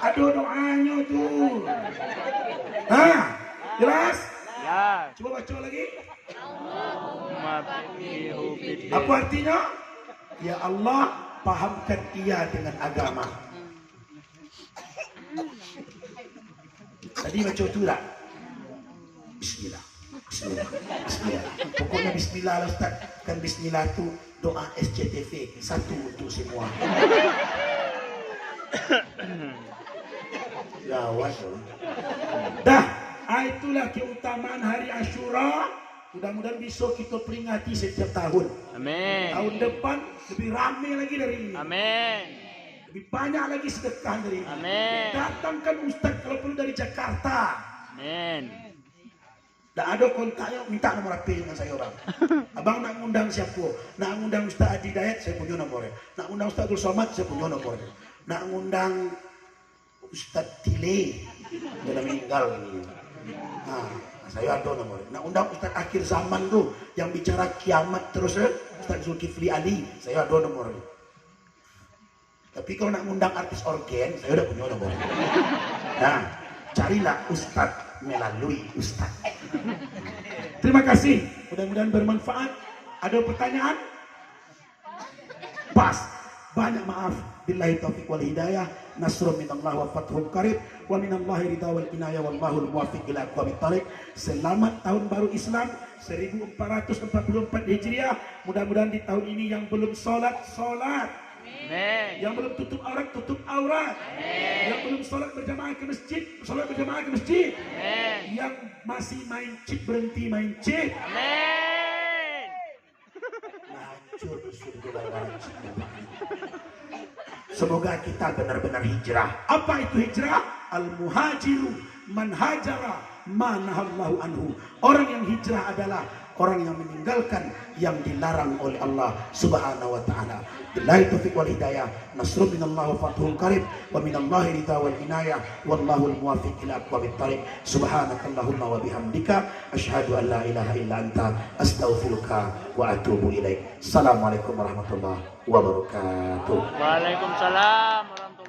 Ada doanya tuh. Nah, jelas? Ya. Coba baca lagi. Mafihu bidin. Apa artinya? Ya Allah, pahamkan ia dengan agama. Tadi baca tu tak? Bismillah. Bismillah. Bismillah. Pokoknya bismillah lah Ustaz. Kan bismillah tu doa SCTV. Satu untuk semua. Gawat tu. Dah, itulah keutamaan hari Asyura. Mudah-mudahan besok kita peringati setiap tahun. Amin. Tahun depan lebih ramai lagi dari ini. Amin. Lebih banyak lagi sedekah dari ini. Amin. Datangkan Ustaz kalau perlu dari Jakarta. Amin. Tak ada kontaknya, minta nomor HP dengan saya orang. Abang nak ngundang siapa? Nak ngundang Ustaz Adi Dayat, saya punya nomornya. Nak ngundang Ustaz Abdul Somad, saya punya nomornya. Nak ngundang Ustaz Tile, dia dah meninggal ini. Nah, saya ada nomornya. Nak undang Ustaz akhir zaman tu yang bicara kiamat terus, Ustaz Zulkifli Ali, saya ada nomornya. Tapi kalau nak ngundang artis organ, saya udah punya nomornya. Nah, carilah Ustaz melalui Ustaz. Terima kasih. Mudah-mudahan bermanfaat. Ada pertanyaan? Pas. Banyak maaf. Billahi taufiq wal hidayah. Nasrun minallah wa fathun qarib. Wa minallahi ridha wal inayah wallahul muwaffiq ila aqwamit thariq. Selamat tahun baru Islam 1444 Hijriah. Mudah-mudahan di tahun ini yang belum salat, Amin. yang belum tutup aurat. Yang belum salat berjamaah ke masjid, salat berjamaah ke masjid. Amin. Yang masih main cheat berhenti main cheat. Amin. Hancur surga neraka. Semoga kita benar-benar hijrah. Apa itu hijrah? Al-muhajiru man hajara ma nahallahu anhu. Orang yang hijrah adalah orang yang meninggalkan yang dilarang oleh Allah Subhanahu wa taala. Billahi taufiq wal hidayah. Nasrun minallah wa fathun qarib wa minallahi ridha wal inayah wallahu al muwaffiq ila aqwamit thariq. Subhanakallahumma wa bihamdika asyhadu an la ilaha illa anta astaghfiruka wa atubu ilaik. Assalamualaikum warahmatullahi wabarakatuh. Waalaikumsalam.